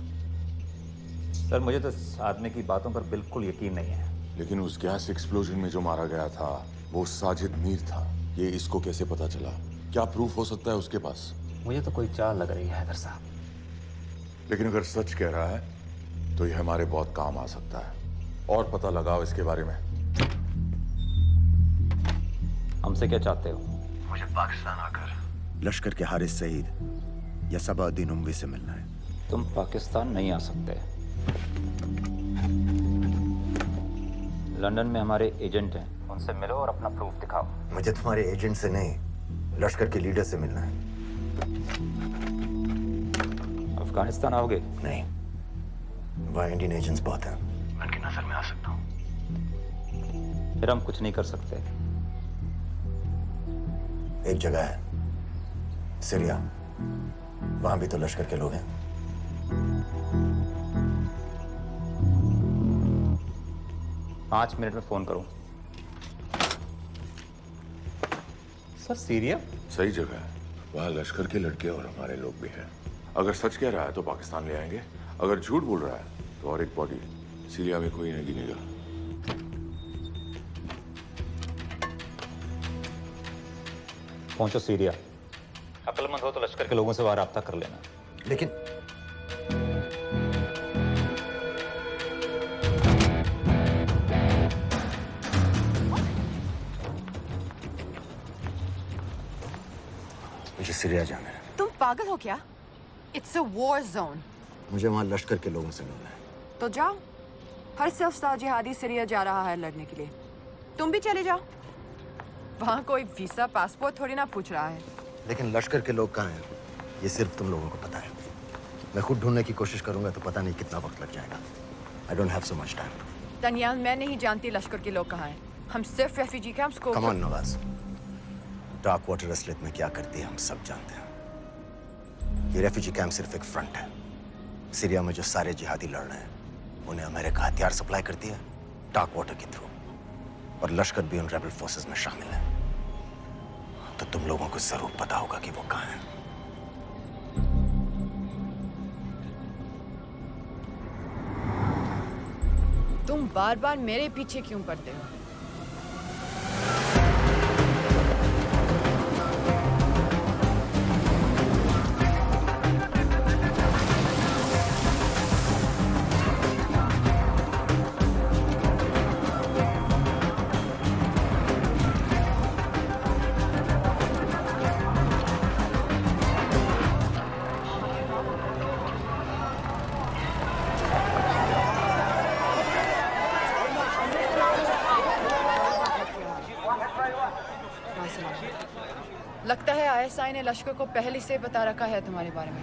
सर, मुझे तो इस आदमी की बातों पर बिल्कुल यकीन नहीं है। लेकिन उस गैस एक्सप्लोजन में जो मारा गया था वो साजिद मीर था। ये इसको कैसे पता चला? क्या प्रूफ हो सकता है उसके पास? मुझे तो कोई चाल लग रही है हैदर साहब। लेकिन अगर सच कह रहा है तो ये हमारे बहुत काम आ सकता है। और पता लगाओ इसके बारे में। हमसे क्या चाहते हो? मुझे पाकिस्तान आकर लश्कर के हारिस सईद या सबाउद्दीन उमवी से मिलना है। तुम पाकिस्तान नहीं आ सकते। लंदन में हमारे एजेंट हैं, उनसे मिलो और अपना प्रूफ दिखाओ। मुझे तुम्हारे एजेंट से नहीं, लश्कर के लीडर से मिलना है। अफगानिस्तान आओगे? नहीं, वहाँ इंडियन एजेंट्स बहुत हैं। मैं उनकी नजर में आ सकता हूँ। फिर हम कुछ नहीं कर सकते। एक जगह है, सीरिया, वहां भी तो लश्कर के लोग हैं। पाँच मिनट में फोन करूं। सर, सीरिया सही जगह है। वहाँ लश्कर के लड़के और हमारे लोग भी हैं। अगर सच कह रहा है तो पाकिस्तान ले आएंगे, अगर झूठ बोल रहा है तो और एक बॉडी सीरिया में कोई नहीं गिनेगा। पहुंचो सीरिया। अक्लमंद हो तो लश्कर के लोगों से वहां राब्ता कर लेना। लेकिन मुझे सीरिया जाना है। तुम पागल हो क्या? It's a war zone. मुझे वहां लश्कर के लोगों से मिलना है। तो जाओ, हर सफ्ता जिहादी सीरिया जा रहा है लड़ने के लिए। तुम भी चले जाओ। वहाँ कोई वीसा पासपोर्ट थोड़ी ना पूछ रहा है। लेकिन लश्कर के लोग कहाँ हैं ये सिर्फ तुम लोगों को पता है। मैं खुद ढूंढने की कोशिश करूंगा तो पता नहीं कितना वक्त लग जाएगा। I don't have so much time. Daniyal, मैं नहीं जानती लश्कर के लोग कहाँ हैं। हम सिर्फ रेफ्यूजी कैंप्स को। Come on Nawaz, dark water असलियत में क्या करती है हम सब जानते हैं। ये रेफ्यूजी कैंप सिर्फ एक फ्रंट है। सीरिया में जो सारे जिहादी लड़ रहे हैं उन्हें अमेरिका हथियार सप्लाई करती है डार्क वाटर के थ्रू, और लश्कर भी उन रेबल फोर्सेस में शामिल है। तो तुम लोगों को जरूर पता होगा कि वो कहाँ है। तुम बार बार मेरे पीछे क्यों पड़ते हो? लगता है आईएसआई ने लश्कर को पहले से बता रखा है तुम्हारे बारे में।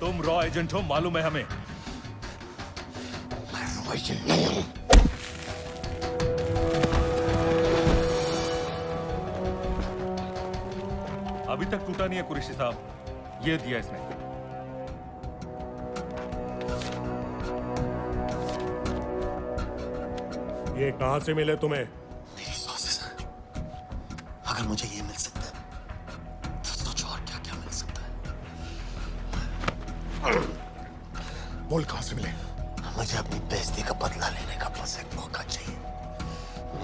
तुम रॉ एजेंट हो मालूम है हमें। मैं रॉ एजेंट नहीं हूं। अभी तक टूटा नहीं है कुरैशी साहब, ये दिया इसने। ये कहां से मिले तुम्हें? मेरी सॉसेस हैं। अगर मुझे ये मिल सकता है तो सोचो और क्या क्या मिल सकता है। बोल कहां से मिले? मुझे अपनी बेइज्जती का बदला लेने का बस एक मौका चाहिए।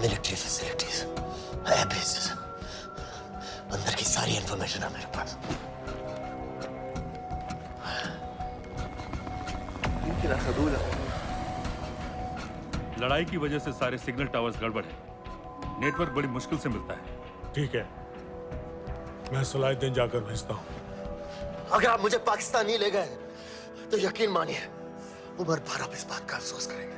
मिलिट्री फैसिलिटीज, एयर बेसेस, अंदर की सारी इंफॉर्मेशन है मेरे पास। लड़ाई की वजह से सारे सिग्नल टावर्स गड़बड़ है, नेटवर्क बड़ी मुश्किल से मिलता है। ठीक है, मैं सलाहुद्दीन जाकर भेजता हूं। अगर आप मुझे पाकिस्तान नहीं ले गए तो यकीन मानिए उम्र भर आप इस बात का अफसोस करेंगे।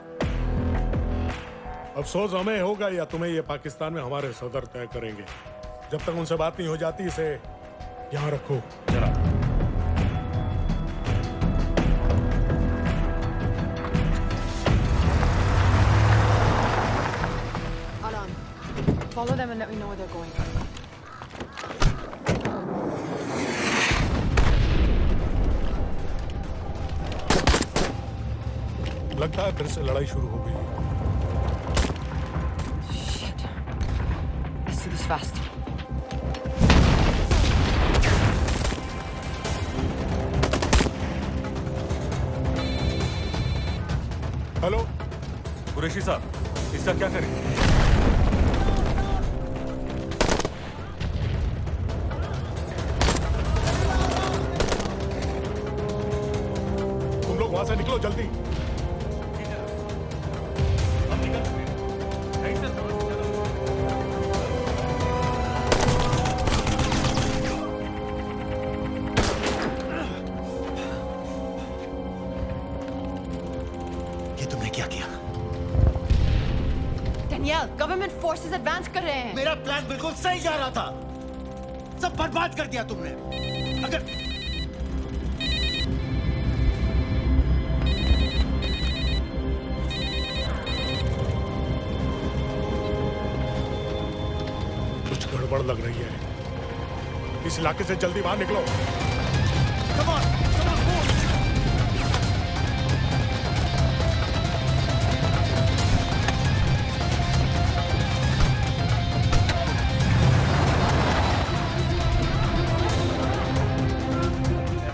अफसोस हमें होगा या तुम्हें ये पाकिस्तान में हमारे सदर तय करेंगे। जब तक उनसे बात नहीं हो जाती इसे यहाँ रखो। जरा Follow them and let me know where they're going. लगता है फिर से लड़ाई शुरू हो गई है। Shit. Let's do this fast. Hello Qureshi साहब, इसका क्या करें? वहां से निकलो जल्दी। ये तुमने क्या किया? डेनियल, गवर्नमेंट फोर्सेस एडवांस कर रहे हैं। मेरा प्लान बिल्कुल सही जा रहा था। सब बर्बाद कर दिया तुमने। अगर कुछ गड़बड़ लग रही है। इस इलाके से जल्दी बाहर निकलो। Come on, move.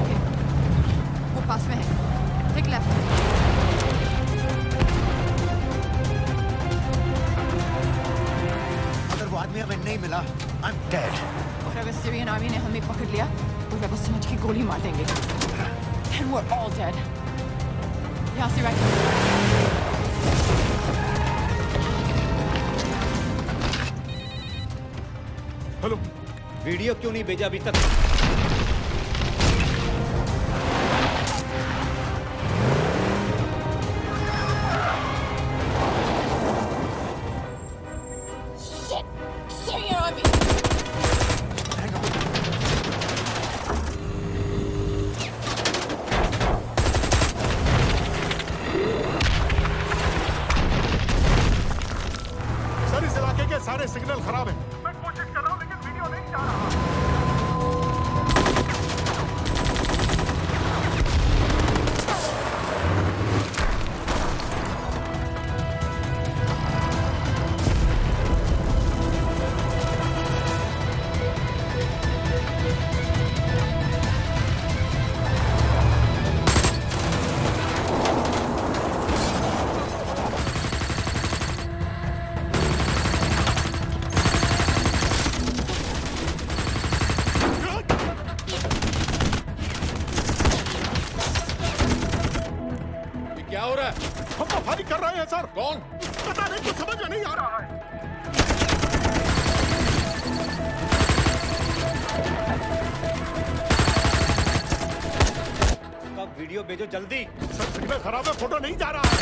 ओके, वो पास में है। Take left. अगर वो आदमी हमें नहीं मिला, I'm dead. और अगर सीरियन आर्मी ने हमें पकड़ लिया तो वे बस समझ के गोली मार देंगे। And we're all dead. यहाँ से राइट। हेलो, वीडियो क्यों नहीं भेजा अभी तक? Syrian army. सर इस इलाके के सारे सिग्नल खराब हैं। मैं कोशिश कर रहा हूं लेकिन वीडियो नहीं जा रहा। क्या हो रहा है? हम तो फायरिंग कर रहे हैं सर। कौन? पता नहीं, कुछ समझ में नहीं आ रहा है। उसका वीडियो भेजो जल्दी। सर सिग्नल खराब है, फोटो नहीं जा रहा है।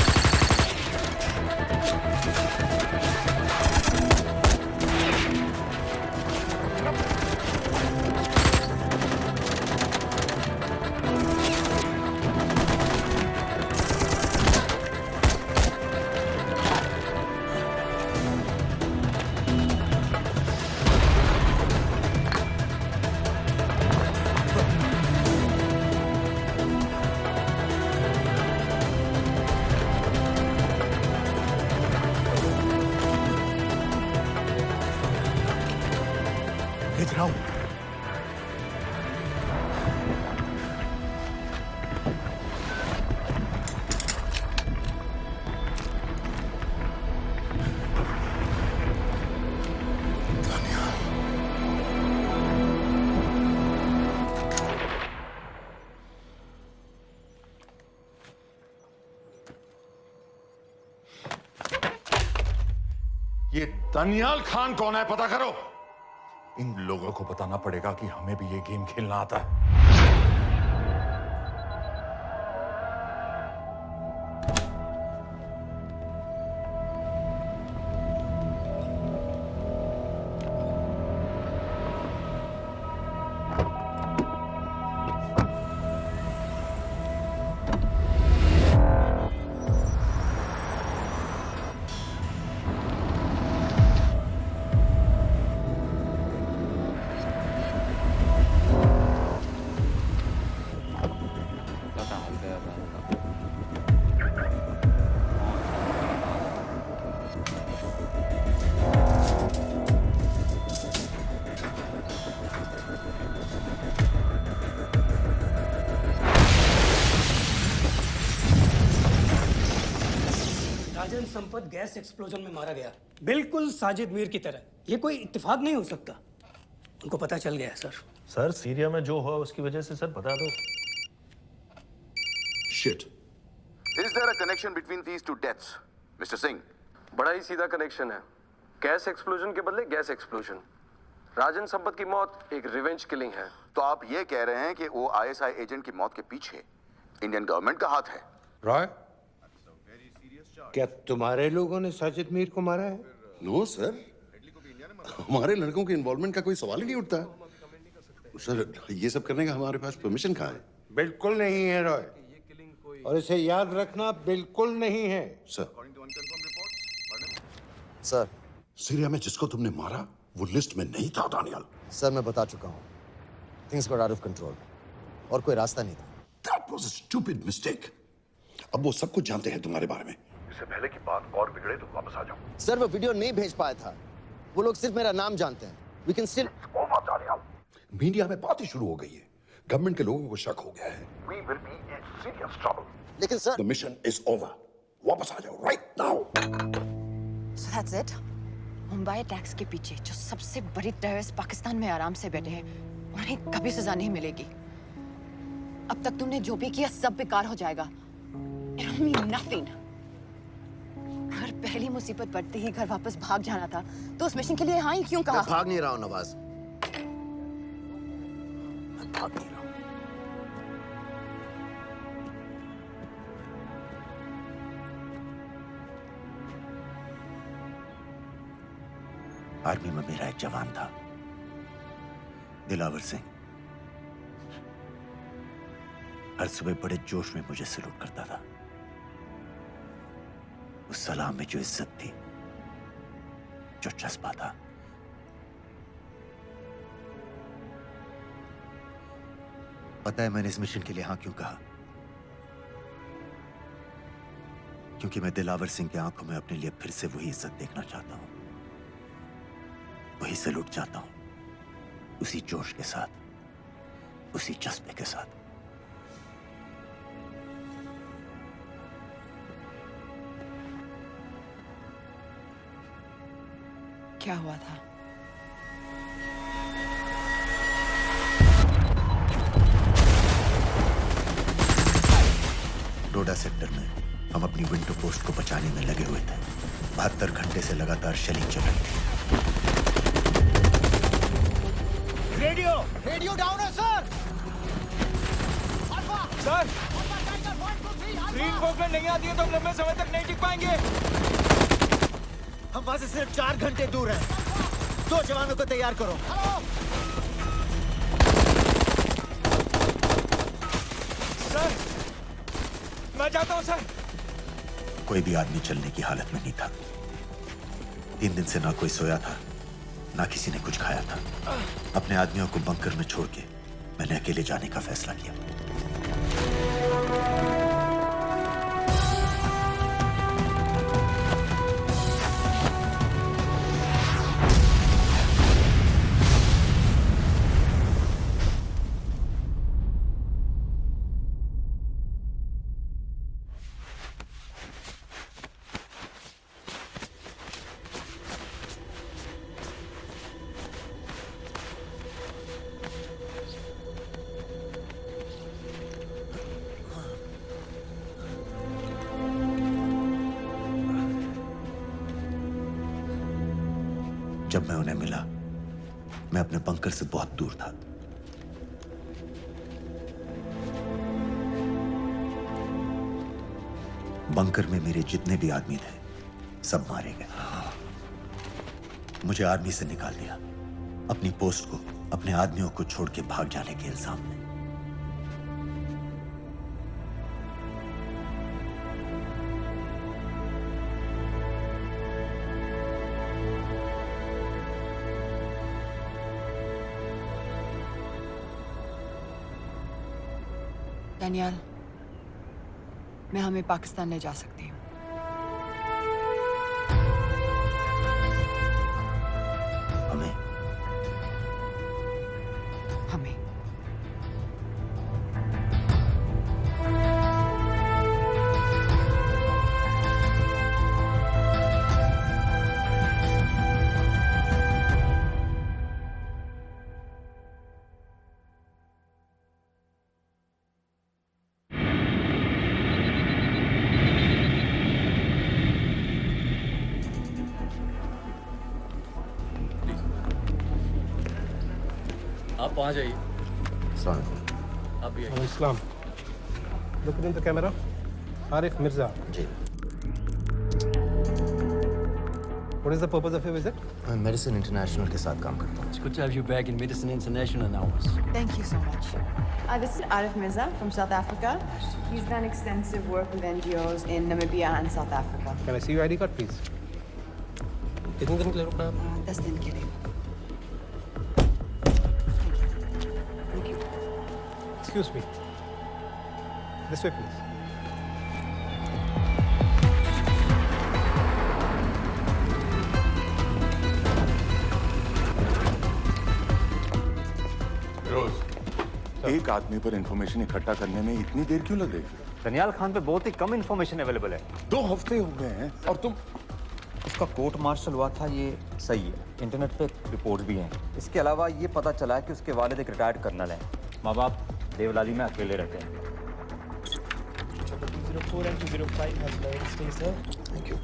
भेज रहा हूं। ये दानियाल खान कौन है? पता करो। इन लोगों को बताना पड़ेगा कि हमें भी ये गेम खेलना आता है। राजन संपत गैस एक्सप्लोजन में मारा गया, बिल्कुल साजिद मीर की तरह। ये कोई इत्तेफाक नहीं हो सकता। उनको पता चल गया है सर। सर सीरिया में जो हुआ उसकी वजह से सर बता दो। Shit. Is there a connection between these two deaths, Mr. Singh? बड़ा ही सीधा कनेक्शन है। गैस एक्सप्लोजन के बदले गैस एक्सप्लोजन। राजन संपत की मौत एक रिवेंज किलिंग है। तो आप ये कह रहे हैं कि वो ISI एजेंट की मौत के पीछे इंडियन गवर्नमेंट का हाथ है? रॉय, क्या तुम्हारे लोगों ने साजिद मीर को मारा है? नो सर, हमारे लड़कों के इन्वॉल्वमेंट का कोई सवाल ही नहीं उठता। सर, ये सब करने का हमारे पास परमिशन कहाँ है? बिल्कुल नहीं है रॉय, और इसे याद रखना बिल्कुल नहीं है। सर, सर, सीरिया में जिसको तुमने मारा वो लिस्ट में नहीं था दानियाल। सर मैं बता चुका हूँ, things got out of control और कोई रास्ता नहीं था। That was a stupid mistake. अब वो सब कुछ जानते हैं तुम्हारे बारे में। इससे पहले की बात और बिगड़े तो वापस आ जाओ। सर वो वीडियो नहीं भेज पाया था, वो लोग सिर्फ मेरा नाम जानते हैं। We can still... मीडिया में बात ही शुरू हो गई है, गवर्नमेंट के लोगों को शक हो गया है। We will be in serious trouble. लेकिन sir, The mission is over. वापस आ जाओ right now. So that's it? Mumbai attacks के पीछे जो सबसे बड़ी टेररिस्ट पाकिस्तान में आराम से बैठे हैं, उन्हें कभी सजा नहीं मिलेगी। अब तक तुमने जो भी किया सब बेकार हो जाएगा। It'll mean nothing. अगर पहली मुसीबत पड़ते ही घर वापस भाग जाना था, तो उस मिशन के लिए हाँ ही क्यों कहा? मैं भाग नहीं रहा हूँ नवाज, मैं भाग नहीं रहा हूँ। आर्मी में मेरा एक जवान था, दिलावर सिंह। हर सुबह बड़े जोश में मुझे सलूट करता था। उस सलाम में जो इज्जत थी, जो जज्बा था, पता है मैंने इस मिशन के लिए हाँ क्यों कहा? क्योंकि मैं दिलावर सिंह की आंखों में अपने लिए फिर से वही इज्जत देखना चाहता हूं, वही सलूट चाहता हूं, उसी जोश के साथ, उसी जज्बे के साथ। क्या हुआ था? डोडा सेक्टर में हम अपनी विंडो पोस्ट को बचाने में लगे हुए थे। 72 घंटे से लगातार शेलिंग चल रही थी। रेडियो डाउन है सर। सर, ग्रीन फोकलेट नहीं आती है तो हम लंबे समय तक नहीं टिक पाएंगे। हम वहां से सिर्फ 4 घंटे दूर हैं। 2 जवानों को तैयार करो। सर, मैं जाता हूं सर। कोई भी आदमी चलने की हालत में नहीं था। 3 दिन से ना कोई सोया था, ना किसी ने कुछ खाया था। अपने आदमियों को बंकर में छोड़ के मैंने अकेले जाने का फैसला किया। जब मैं उन्हें मिला, मैं अपने बंकर से बहुत दूर था। बंकर में मेरे जितने भी आदमी थे, सब मारे गए। मुझे आर्मी से निकाल दिया, अपनी पोस्ट को, अपने आदमियों को छोड़ के भाग जाने के इल्जाम में। दानियाल, मैं हमें पाकिस्तान ले जा सकती हूँ। हमें? हमें। आप वहाँ जाइए। आप भी आइए। Islam, look in the camera. Arif Mirza ji. What is the purpose of your visit? मैं मेडिसिन इंटरनेशनल के साथ काम करता हूँ. It's good to have you back in Medicine International now. Thank you so much. This is Arif Mirza from South Africa. He's done extensive work with NGOs in Namibia and South Africa. Can I see your ID card, please? कितने दिन के लिए रुकना है? 10 दिन के लिए. Thank you. Excuse me. This way, please. एक आदमी पर इंफॉर्मेशन इकट्ठा करने में इतनी देर क्यों लग रही है? दनियाल खान पे बहुत ही कम इंफॉर्मेशन अवेलेबल है. 2 हफ्ते हो गए हैं और तुम. उसका कोर्ट मार्शल हुआ था, ये सही है. इंटरनेट पे रिपोर्ट भी हैं. इसके अलावा ये पता चला है कि उसके वालिद एक रिटायर्ड कर्नल हैं. माँ बाप देवलाली में अकेले रहते हैं. 204 and 205 has died. Stay, sir. Thank you.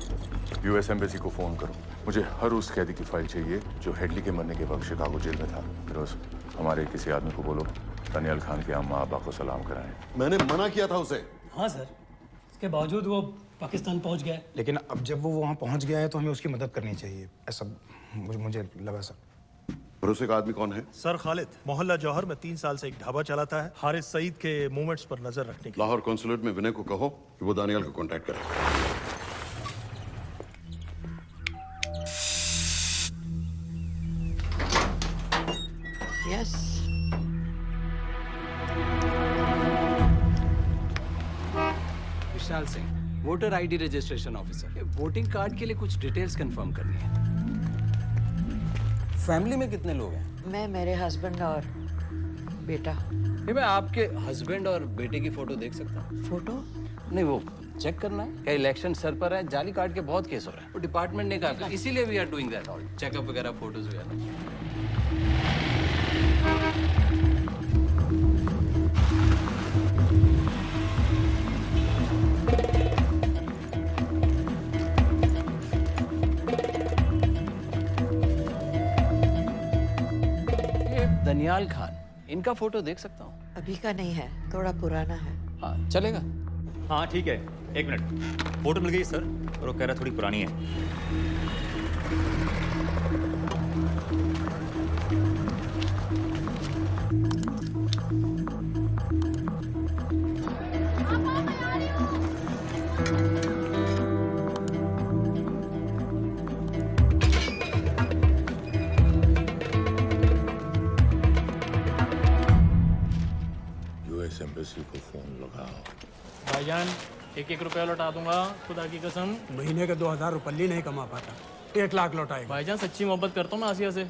US embassy को फोन करो. मुझे हर उस कैदी की फाइल चाहिए जो हेडली के मरने के वक्त शिकागो जेल में था. फिरोज, हमारे किसी आदमी को बोलो दानियाल खान के अम्मा अब्बा को सलाम कराएं. मैंने मना किया था उसे. हाँ सर, इसके बावजूद वो पाकिस्तान पहुंच गया. लेकिन अब जब वो वहाँ पहुँच गया है तो हमें उसकी मदद करनी चाहिए, ऐसा मुझे लगा सर. भरोसे का आदमी कौन है? सर खालिद. मोहल्ला जौहर में 3 साल से एक ढाबा चलाता है. हारिस सईद के मूवमेंट्स पर नजर रखने के लिए. लाहौर कॉन्सुलेट में विनय को कहो कि वो दानियाल को कांटेक्ट करे. Yes. Vishal Singh, voter ID registration officer. Voting card के लिए कुछ डिटेल्स कंफर्म करनी है. फैमिली में कितने लोग हैं? मैं, मेरे हस्बैंड और बेटा. मैं आपके हस्बैंड और बेटे की फोटो देख सकता हूँ? फोटो? नहीं, वो चेक करना है. क्या इलेक्शन सर पर है? जाली कार्ड के बहुत केस हो रहे हैं. वो डिपार्टमेंट ने कहा, इसीलिए we are doing that all. Checkup वगैरह, फोटोज वगैरह. दनियाल खान, इनका फोटो देख सकता हूँ? अभी का नहीं है, थोड़ा पुराना है. हाँ, चलेगा. हाँ ठीक है, 1 मिनट. फोटो मिल गई सर, और वो कह रहा थोड़ी पुरानी है. यूएस एम्बेसी को फोन लगाओ. भाईजान, 1-1 रुपया लौटा दूंगा, खुदा की कसम. महीने के 2000 रुपये नहीं कमा पाता, 1 लाख लौटाएगा. भाईजान, सच्ची मोहब्बत करता हूँ मैं आसिया से.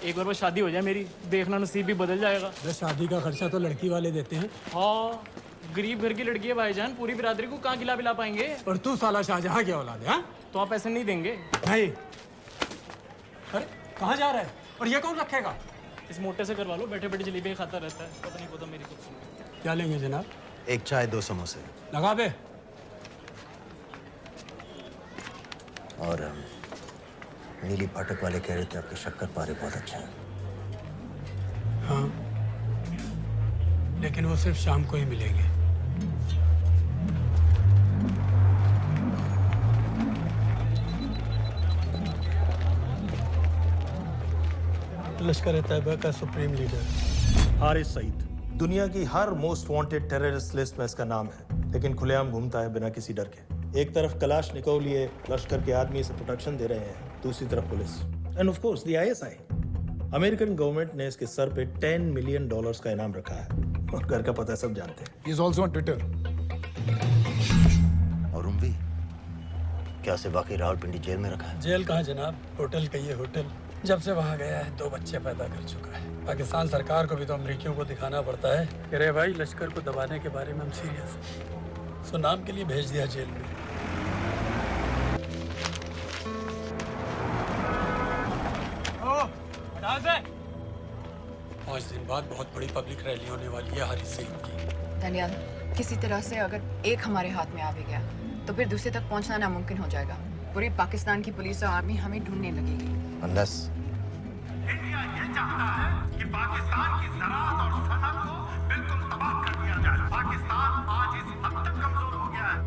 एक बार बस शादी हो जाए मेरी, देखना नसीब भी बदल जाएगा. बस शादी का खर्चा तो लड़की वाले देते हैं. हाँ, गरीब घर की लड़की है भाईजान, पूरी बिरादरी को कहाँ खिला पिला पाएंगे. और तू साला शाहजहां की औलाद है. तो आप ऐसे नहीं देंगे? नहीं. अरे कहाँ जा रहा है? और ये कौन रखेगा? इस मोटे से करवा लो, बैठे बैठे जलेबियाँ खाता रहता है. पता नहीं पता मेरी कुछ. क्या लेंगे जनाब? 1 चाय 2 समोसे. लगा बे. और नीली फाटक वाले कह रहे थे आपके शक्कर पारे बहुत अच्छे हैं. हाँ, लेकिन वो सिर्फ शाम को ही मिलेंगे. लश्कर तैयबा का सुप्रीम लीडर हारिस सईद. दुनिया की हर मोस्ट वांटेड टेररिस्ट लिस्ट में इसका नाम है, लेकिन खुलेआम घूमता है बिना किसी डर के. एक तरफ कलाशनिकोव लिए लश्कर के आदमी इसे प्रोटेक्शन दे रहे हैं, दूसरी तरफ police end of course the ISI. American government ने इसके सर पे $10 मिलियन का इनाम रखा है, और घर का पता सब जानते हैं. He is also on Twitter. और उम्वी क्या से वाकई रावलपिंडी जेल में रखा है? जेल कहाँ जनाब, होटल का ये होटल. जब से वहाँ गया है 2 बच्चे पैदा कर चुका है. पाकिस्तान सरकार को भी तो अमरीकियों को दिखाना पड़ता है. अरे भाई, लश्कर को दबाने के बारे में हम सीरियस. सो नाम के लिए भेज दिया जेल में. पाँच दिन बाद बहुत बड़ी पब्लिक रैली होने वाली है हारिस सईद की. दानियाल, किसी तरह से अगर एक हमारे हाथ में आ भी गया तो फिर दूसरे तक पहुंचना नामुमकिन हो जाएगा. पूरी पाकिस्तान की पुलिस और आर्मी हमें ढूंढने लगेगी. Unless इंडिया ये चाहता है कि पाकिस्तान की ज़राअत और सनअत को बिल्कुल तबाह कर दिया जाए. पाकिस्तान आज इस हद तक कमजोर हो गया है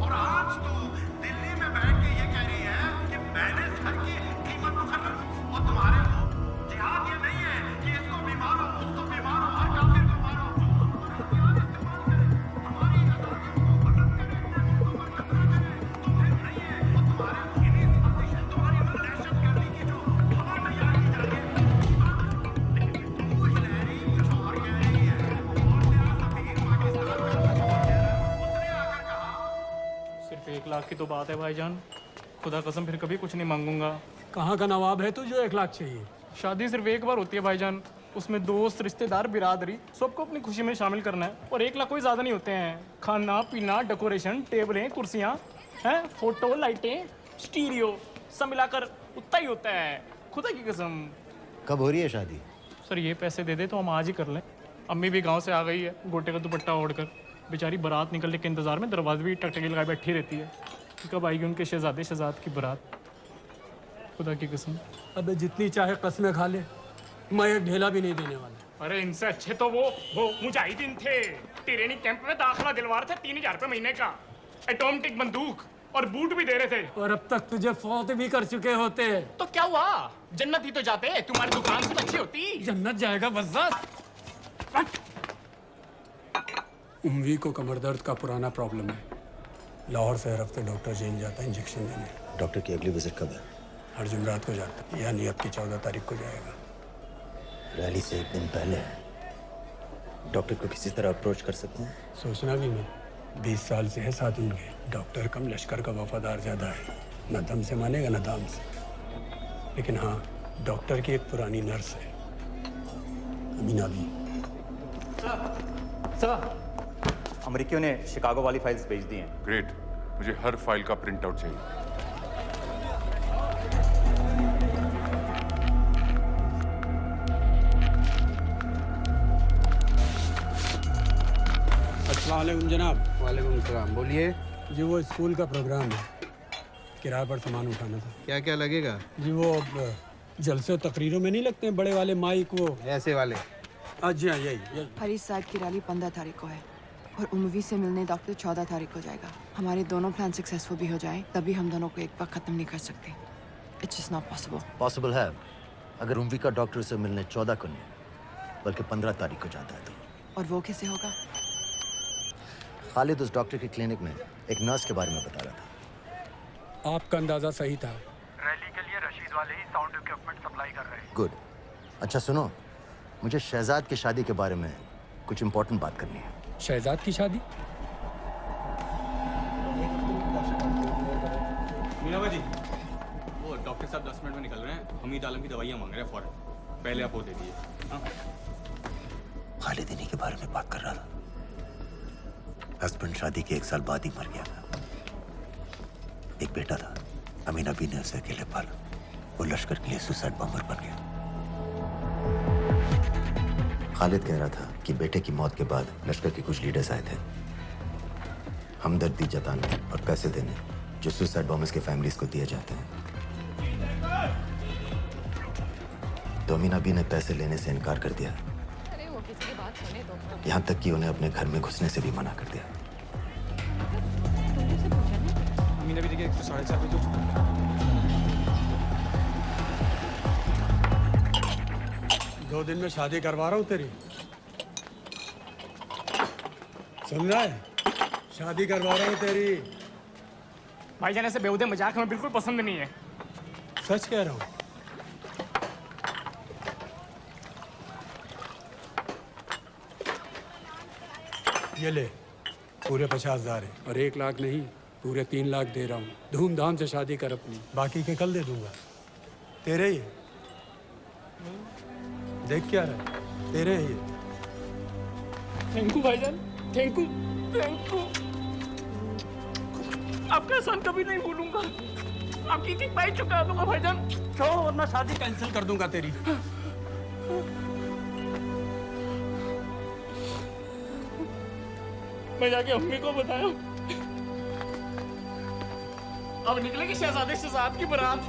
और आज तो दिल सिर्फ 1 लाख की तो बात है भाईजान, खुदा कसम फिर कभी कुछ नहीं मांगूंगा। कहाँ का नवाब है तू जो 1 लाख चाहिए? शादी सिर्फ एक बार होती है भाईजान, उसमें दोस्त रिश्तेदार बिरादरी सबको अपनी खुशी में शामिल करना है, और 1 लाख कोई ज़्यादा नहीं होते हैं। खाना पीना, डेकोरेशन, टेबलें, कुर्सियाँ हैं, फोटो, लाइटें, स्टीरियो सब मिलाकर उतना ही होता है, खुदा की कसम। कब हो रही है शादी? सर ये पैसे दे दे तो हम आज ही कर लें। अम्मी भी गांव से आ गई है गोटे का दुपट्टा ओढ़कर, बेचारी बारात निकलने के इंतजार में दरवाजे भी टकटकी लगाए बैठी रहती है कि कब आएगी उनके शहजाद की बारात, खुदा की कसम। अबे जितनी चाहे कसमें खा ले, मैं एक ढेला भी नहीं देने वाला। अरे इनसे अच्छे तो वो मुजाहिदीन थे, ट्रेनिंग कैंप में दाखिला दिलवा रहे थे 3000 रुपये महीने का, एटॉमिक बंदूक और बूट भी दे रहे थे। और अब तक तुझे फौत भी कर चुके होते। तो क्या हुआ, जन्नत ही तो जाते, तुम्हारी दुकान से अच्छी होती। जन्नत जाएगा बज़ात। उम्वी को कमर दर्द का पुराना प्रॉब्लम है, लाहौर से हर हफ्ते डॉक्टर जेल जाता है इंजेक्शन देने। डॉक्टर की अगली विजिट कब है? हर जुमरात को जाता है, यानी अब की 14 तारीख को जाएगा। रैली से 1 दिन पहले डॉक्टर को किसी तरह अप्रोच कर सकते हैं? सोचना भी मैं 20 साल से है साथ उनके, डॉक्टर कम लश्कर का वफादार ज़्यादा है, न दम से मानेगा न दाम से। लेकिन हाँ, डॉक्टर की एक पुरानी नर्स है, अमीना भी। सर, अमेरिकियों ने शिकागो वाली फाइल्स भेज दी हैं। ग्रेट, मुझे हर फाइल का प्रिंट आउट चाहिए। अस्सलाम वालेकुम जनाब। वालेकुम सलाम, बोलिए। जी वो स्कूल का प्रोग्राम है, किराए पर सामान उठाना था। क्या क्या लगेगा? जी वो जलसे तकरीरों में नहीं लगते हैं बड़े वाले माइक, वो ऐसे वाले? जी हाँ, यही। हरीश साहब की रैली 15 तारीख को है और उम्वी से मिलने डॉक्टर 14 तारीख को जाएगा। हमारे दोनों प्लान सक्सेसफुल भी हो जाए तभी हम दोनों को एक बार खत्म नहीं कर सकते। It's just not possible. Possible है अगर उम्वी का डॉक्टर से मिलने 14 को नहीं बल्कि 15 तारीख को जाता है तो। और वो कैसे होगा? खालिद उस डॉक्टर की क्लिनिक में एक नर्स के बारे में बता रहा था। आपका अंदाजा सही था। रैली के लिए रशीद वाले ही साउंड इक्विपमेंट सप्लाई कर रहे हैं। गुड। अच्छा सुनो, मुझे शहजाद की शादी के बारे में कुछ इंपॉर्टेंट बात करनी है। शहजाद की शादी? मीनाबा जी, वो डॉक्टर साहब 10 मिनट में निकल रहे हैं, हमीद आलम की दवाइयाँ मांग रहे हैं फौरन, पहले आप वो दे दीजिए। खालिद इन्हीं के बारे में बात कर रहा था। हस्बैंड शादी के 1 साल बाद ही मर गया था। एक बेटा था, अमीना बी ने उसे अकेले पाला। वो लश्कर के लिए सुसाइड बॉम्बर बन गया। खालिद कह रहा था कि बेटे की मौत के बाद लश्कर के कुछ लीडर्स आए थे हमदर्दी जताने और पैसे देने, जो सुसाइड बॉम्बर्स के फैमिलीज को दिए जाते हैं। तो अमीना बी ने पैसे लेने से इनकार कर दिया, यहाँ तक कि उन्हें अपने घर में घुसने से भी मना कर दिया। अमीना भी देखिए 4:30 बजे तो 2 दिन में शादी करवा रहा हूँ तेरी, सुन रहा है? शादी करवा रहा हूँ तेरी। भाईजान ऐसे बेहुदे मजाक हमें बिल्कुल पसंद नहीं है। सच कह रहा हूँ। ये ले, पूरे 50,000 है और 1 लाख नहीं, पूरे 3 लाख दे रहा हूँ। धूमधाम से शादी कर अपनी, बाकी के कल दे दूंगा। तेरे ही देख क्या रहा है, तेरे ही। थैंक यू भाईजान, थैंक यू, थैंक यू। आपका एहसान कभी नहीं भूलूंगा, आपकी एक पाई चुका दूंगा भाईजान। छोड़ो वरना शादी कैंसिल कर दूंगा तेरी। मैं जाके अम्मी को बताया, अब निकलेगी शहजादे शहजाद की बारात।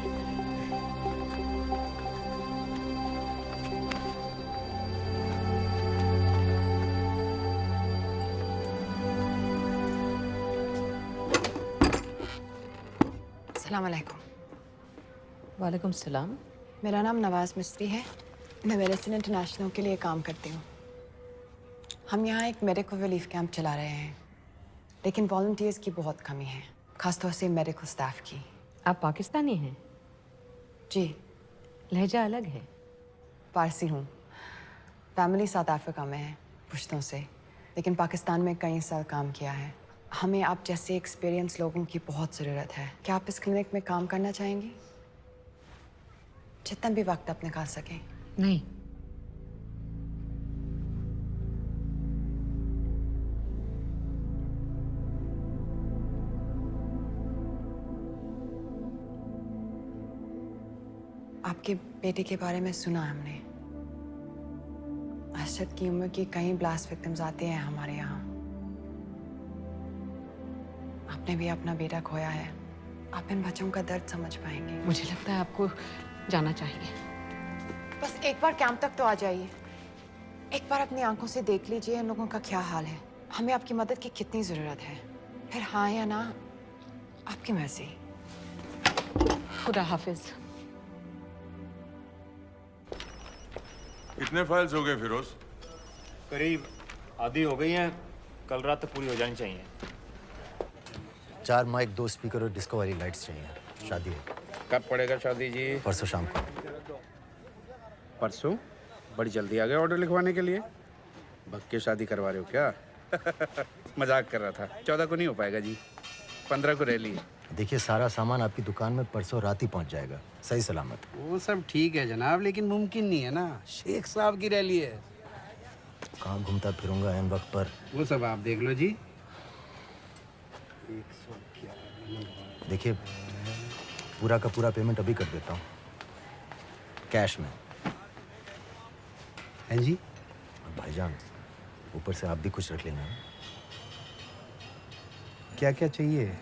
अस्सलाम वालेकुम। वालेकुम सलाम। मेरा नाम नवाज मिस्त्री है, मैं मेडिसिन इंटरनेशनल के लिए काम करती हूँ। हम यहाँ एक मेडिकल रिलीफ कैंप चला रहे हैं, लेकिन वॉलंटियर्स की बहुत कमी है, खासतौर से मेडिकल स्टाफ की। आप पाकिस्तानी हैं? जी। लहजा अलग है। पारसी हूँ, फैमिली साउथ अफ्रीका में है पुश्तों से, लेकिन पाकिस्तान में कई साल काम किया है। हमें आप जैसे एक्सपीरियंस लोगों की बहुत ज़रूरत है। क्या आप इस क्लिनिक में काम करना चाहेंगी? जितना भी वक्त आप निकाल सकें। नहीं। आपके बेटे के बारे में सुना हमने। अरशद की उम्र की कई ब्लास्ट विक्टिम्स आते हैं हमारे यहाँ। आपने भी अपना बेटा खोया है। आप इन बच्चों का दर्द समझ पाएंगे। मुझे लगता है आपको जाना चाहिए। बस एक बार कैंप तक तो आ जाइए। एक बार अपनी आंखों से देख लीजिए इन लोगों का क्या हाल है। हमें आपकी मदद की कितनी जरूरत है। फिर हाँ या ना आपकी मर्जी। खुदा हाफिज। कितने फाइल्स हो गए फिरोज? करीब आधी हो गई हैं। कल रात तक पूरी हो जानी चाहिए। 4 माइक, 2 स्पीकर और डिस्को वाली लाइट्स चाहिए। शादी है। कब पड़ेगा शादी जी? परसों शाम को। परसों? बड़ी जल्दी आ गए ऑर्डर लिखवाने के लिए। भक्के शादी करवा रहे हो क्या? मजाक कर रहा था। 14 को नहीं हो पाएगा जी, 15 को रैली है। देखिए, सारा सामान आपकी दुकान में परसों रात ही पहुंच जाएगा, सही सलामत। वो सब ठीक है जनाब, लेकिन मुमकिन नहीं है ना। शेख साहब की रैली है। कहाँ घूमता फिरूंगा इन वक्त पर? वो सब आप देख लो जी। देखिए, पूरा का पूरा पेमेंट अभी कर देता हूँ, कैश में। हैं जी? और भाईजान, ऊपर से आप भी कुछ रख लेना। क्या क्या चाहिए?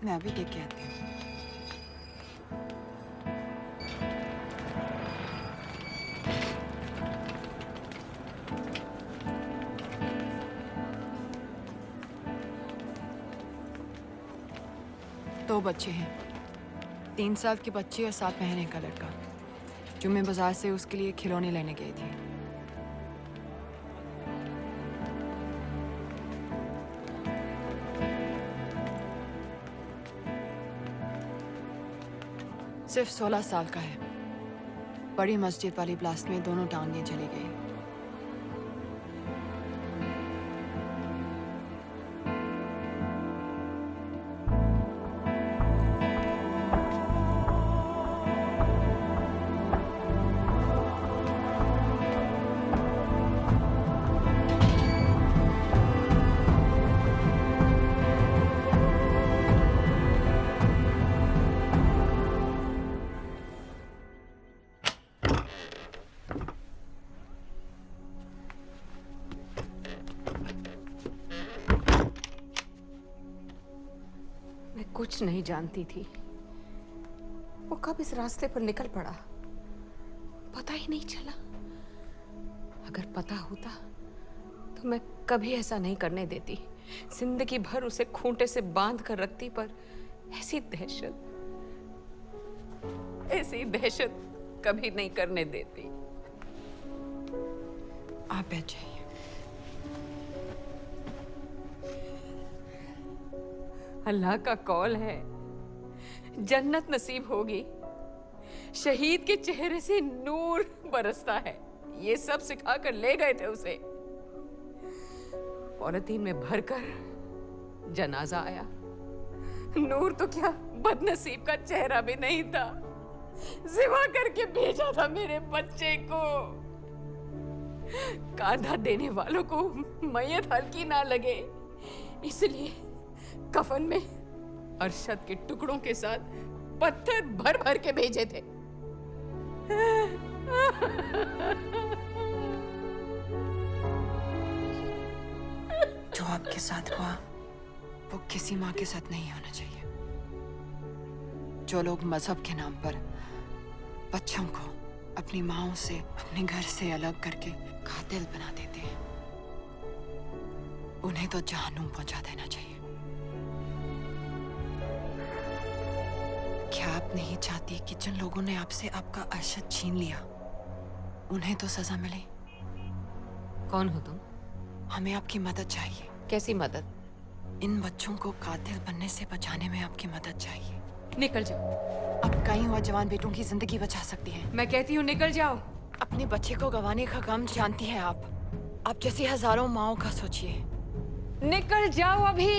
मैं अभी देख के आती हूँ। दो बच्चे हैं, 3 साल की बच्ची और 7 महीने का लड़का, जो मैं बाजार से उसके लिए खिलौने लेने गई थी। सिर्फ 16 साल का है। बड़ी मस्जिद वाली ब्लास्ट में दोनों टांगें चली गई। कुछ नहीं जानती थी वो कब इस रास्ते पर निकल पड़ा, पता ही नहीं चला। अगर पता होता तो मैं कभी ऐसा नहीं करने देती। जिंदगी भर उसे खूंटे से बांध कर रखती, पर ऐसी दहशत कभी नहीं करने देती। आप बैठ जाइए। अल्लाह का कौल है, जन्नत नसीब होगी। शहीद के चेहरे से नूर बरसता है। ये सब सिखा कर ले गए थे उसे। पॉलिथीन में भरकर जनाजा आया। नूर तो क्या, बदनसीब का चेहरा भी नहीं था। जिवा करके भेजा था मेरे बच्चे को। कांधा देने वालों को मैयत हल्की ना लगे, इसलिए कफन में अरशद के टुकड़ों के साथ पत्थर भर भर के भेजे थे। जो आपके साथ हुआ वो किसी माँ के साथ नहीं होना चाहिए। जो लोग मजहब के नाम पर बच्चों को अपनी माँओं से, अपने घर से अलग करके कातिल बना देते हैं, उन्हें तो जहन्नुम पहुंचा देना चाहिए। क्या आप नहीं चाहती कि जिन लोगों ने आपसे आपका अरशद छीन लिया, उन्हें तो सजा मिले? कौन हो तुम? हमें आपकी मदद चाहिए। कैसी मदद? इन बच्चों को कातिल बनने से बचाने में आपकी मदद चाहिए। निकल जाओ। आप कई और जवान बेटों की जिंदगी बचा सकती हैं। मैं कहती हूँ निकल जाओ। अपने बच्चे को गंवाने का गम जानती हैं आप। आप जैसी हजारों माओं का सोचिए। निकल जाओ अभी।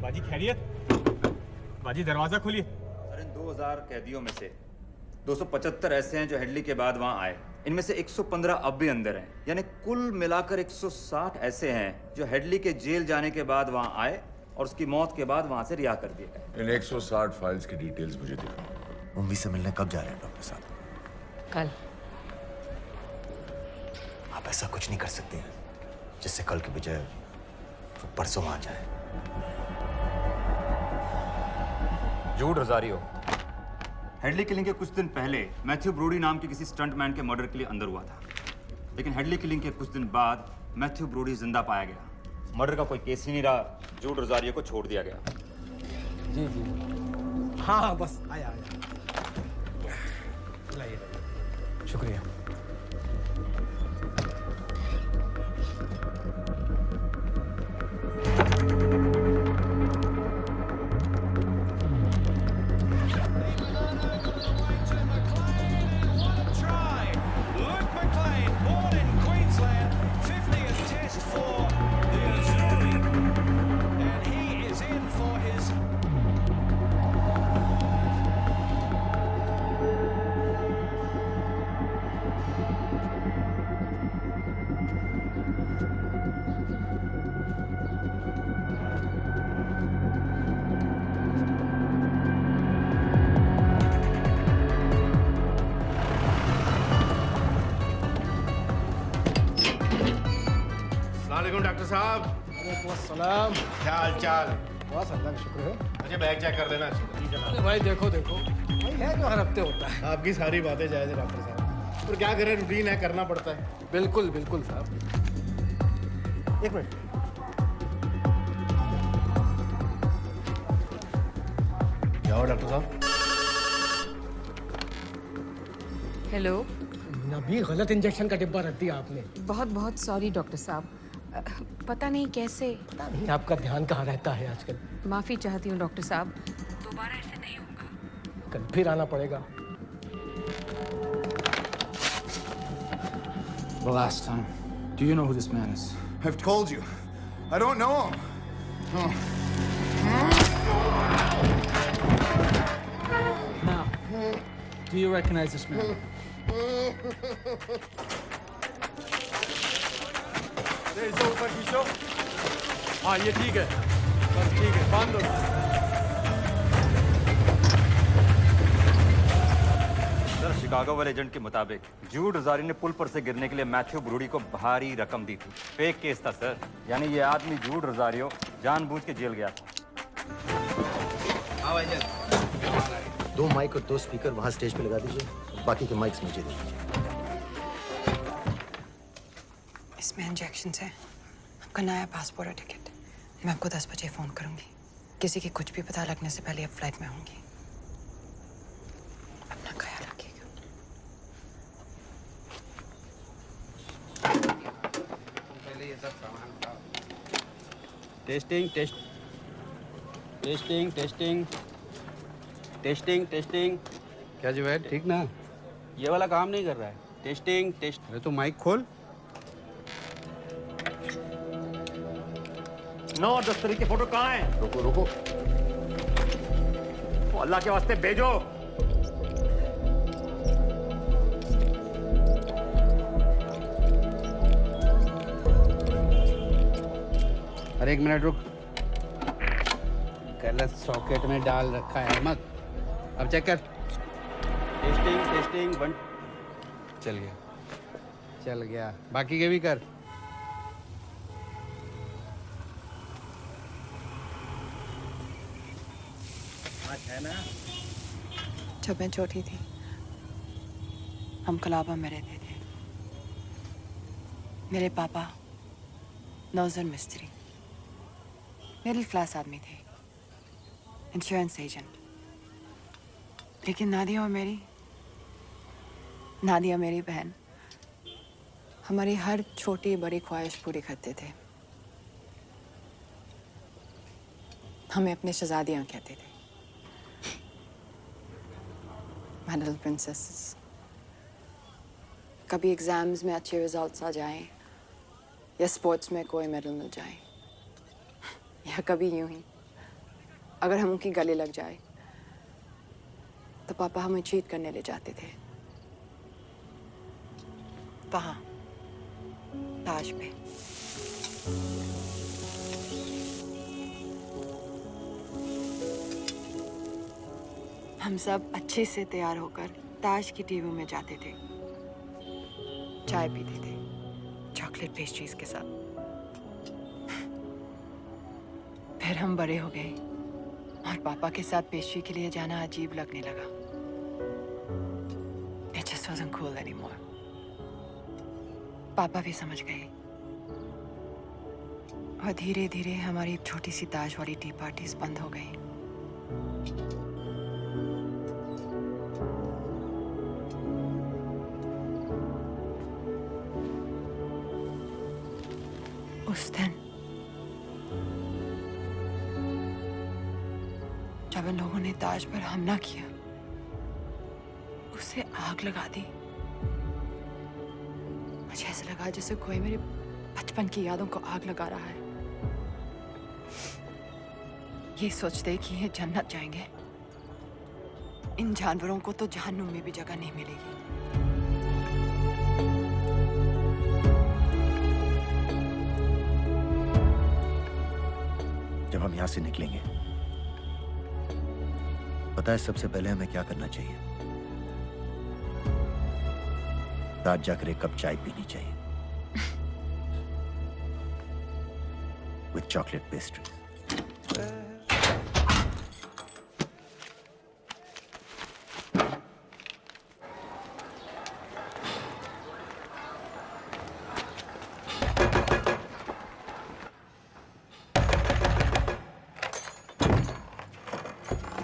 बाजी खैरियत? बाजी दरवाजा खोलिए। सर, इन 2000 कैदियों में से 275 ऐसे हैं जो हेडली के बाद वहां आए। इनमें से 115 अब भी अंदर हैं, यानी कुल मिलाकर 160 ऐसे हैं जो हेडली के जेल जाने के बाद वहां आए और उसकी मौत के बाद वहां से रिहा कर दिए गए। इन 160 फाइल्स की डिटेल्स मुझे दिखाओ। उम्मी से मिलने कब जा रहे हैं डॉक्टर साहब? कल। आप ऐसा कुछ नहीं कर सकते हैं जिससे कल के बजाय वो परसों आ जाए। जूड रोजारियो हेडली किलिंग के कुछ दिन पहले मैथ्यू ब्रोडी नाम के किसी स्टंटमैन के मर्डर के लिए अंदर हुआ था, लेकिन हेडली किलिंग के कुछ दिन बाद मैथ्यू ब्रोडी जिंदा पाया गया। मर्डर का कोई केस ही नहीं रहा, जूड रोजारियो को छोड़ दिया गया। जी जी हाँ बस आया लाइए। शुक्रिया। डॉक्टर साहब। सलाम। क्या हाल चाल? बस अल्लाह का शुक्र है। मुझे बैग चेक कर देना। अरे भाई देखो देखो भाई है जो हर हफ्ते होता है। आपकी सारी बातें जायज है डॉक्टर साहब, पर क्या करें, रूटीन है, करना पड़ता है। बिल्कुल बिल्कुल साहब। एक मिनट। जाओ डॉक्टर साहब। हेलो। नबी गलत इंजेक्शन का डिब्बा रख दिया आपने। बहुत बहुत सॉरी डॉक्टर साहब, पता नहीं कैसे। पता नहीं आपका ध्यान कहाँ रहता है आजकल। माफी चाहती हूँ डॉक्टर साहब, दोबारा ऐसे नहीं होगा। कल फिर आना पड़ेगा। The last time. Do you know who this man is? I've told you. I don't know him. Now, do you recognize this man? इसे ऊपर खींचो। हाँ ये ठीक है, बस ठीक है, बांध दो। सर, शिकागो वाले एजेंट के मुताबिक जूड रोजारियो ने पुल पर से गिरने के लिए मैथ्यू ब्रूडी को भारी रकम दी थी। फेक केस था सर, यानी ये आदमी जूड रोजारियो जानबूझ के जेल गया था। 2 माइक और 2 स्पीकर वहां स्टेज पे लगा दीजिए, बाकी के माइक्स मुझे दे दीजिए। इसमें इंजेक्शन है, आपका नया पासपोर्ट और टिकट। मैं आपको 10 बजे फोन करूंगी। किसी के कुछ भी पता लगने से पहले आप फ्लाइट में होंगी। अपना ख्याल रखिएगा। पहले ये सब सामान उठाओ। Testing testing. क्या जो है ठीक ना? ये वाला काम नहीं कर रहा है। टेस्टिंग। अरे तो माइक खोल। 9-10 तरीके फोटो कहाँ हैं? रुको। वो अल्लाह के वास्ते भेजो। अरे 1 मिनट रुक। गलत सॉकेट में डाल रखा है अहमद। अब चेक कर। टेस्टिंग 1। चल गया। बाकी के भी कर। है ना? जब मैं छोटी थी हम कलाबा में रहते थे। मेरे पापा नौजर मिस्त्री, मिडिल क्लास आदमी थे, इंश्योरेंस एजेंट। लेकिन नादिया मेरी बहन हमारी हर छोटी बड़ी ख्वाहिश पूरी करते थे। हमें अपने शहजादियाँ कहते थे, My little princesses। कभी एग्जाम्स में अच्छे रिजल्ट्स आ जाएं या स्पोर्ट्स में कोई मेडल मिल जाए, या कभी यूं ही अगर हम उनकी गले लग जाए तो पापा हमें चीट करने ले जाते थे वहां ताज पे। हम सब अच्छे से तैयार होकर ताज की टीवी में जाते थे, चाय पीते थे चॉकलेट पेस्ट्रीज के साथ। फिर हम बड़े हो गए और पापा के साथ पेस्ट्री के लिए जाना अजीब लगने लगा। It just wasn't cool anymore. पापा भी समझ गए और धीरे धीरे हमारी छोटी सी ताज वाली टी पार्टीज बंद हो गई। उस दिन जब इन लोगों ने ताज पर हमला किया, उसे आग लगा दी। मुझे ऐसा लगा जैसे कोई मेरे बचपन की यादों को आग लगा रहा है। ये सोचते कि ये जन्नत जाएंगे, इन जानवरों को तो जहन्नुम में भी जगह नहीं मिलेगी। जब हम यहां से निकलेंगे, पता है सबसे पहले हमें क्या करना चाहिए? ताज जाकर एक कप चाय पीनी चाहिए विथ चॉकलेट पेस्ट्री।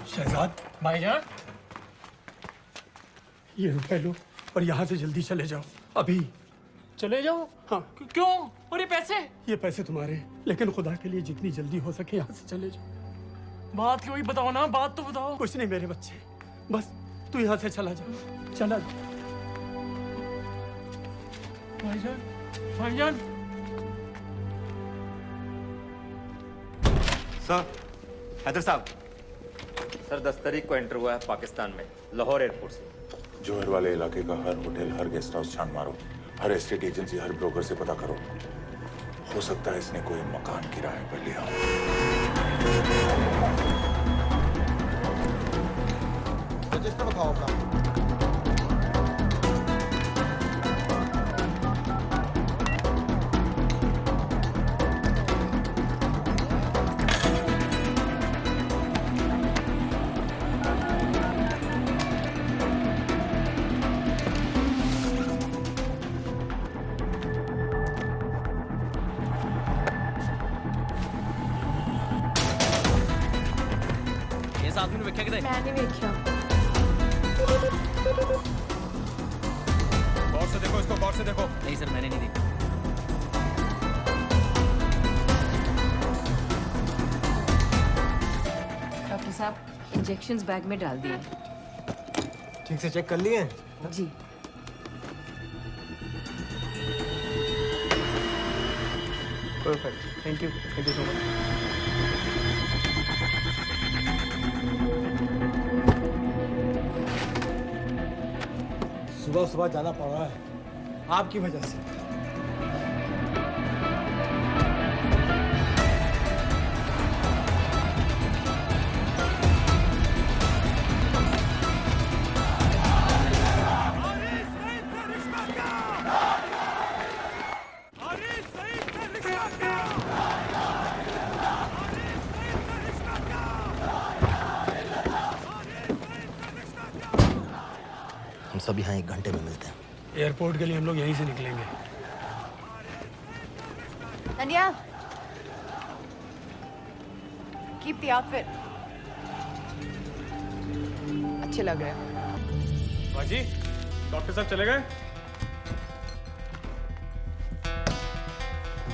शहजाद भाईजान, ये रुपए लो और यहाँ से जल्दी चले जाओ अभी। चले जाओ? हाँ। क्यों? और ये पैसे? ये पैसे तुम्हारे हैं, लेकिन खुदा के लिए जितनी जल्दी हो सके यहाँ से चले जाओ। बात क्यों ही बताओ ना, बात तो बताओ। कुछ नहीं मेरे बच्चे, बस तू यहाँ से चला जा, चला जा। भाईजान, भाईजान। सर, हैदर साहब, सर 10 तारीख को एंटर हुआ है पाकिस्तान में, लाहौर एयरपोर्ट से। जोहर वाले इलाके का हर होटल, हर गेस्ट हाउस छान मारो, हर एस्टेट एजेंसी, हर ब्रोकर से पता करो। हो सकता है इसने कोई मकान किराए पर लिया हो। रजिस्टर बताओ अपना। आदमी वेख्या किधर? मैं नहीं वेख्या। गौर से देखो इसको, गौर से देखो। नहीं सर, मैंने नहीं देखा। डॉक्टर साहब, इंजेक्शंस बैग में डाल दिए। ठीक से चेक कर लिए? जी। Perfect, thank you so much. सुबह सुबह जाना पड़ रहा है आपकी वजह से। हम सब यहाँ 1 घंटे में मिलते हैं। एयरपोर्ट के लिए हम लोग यहीं से निकलेंगे। Danielle, keep the outfit. अच्छे लग रहे हो। बाजी, डॉक्टर साहब चले गए?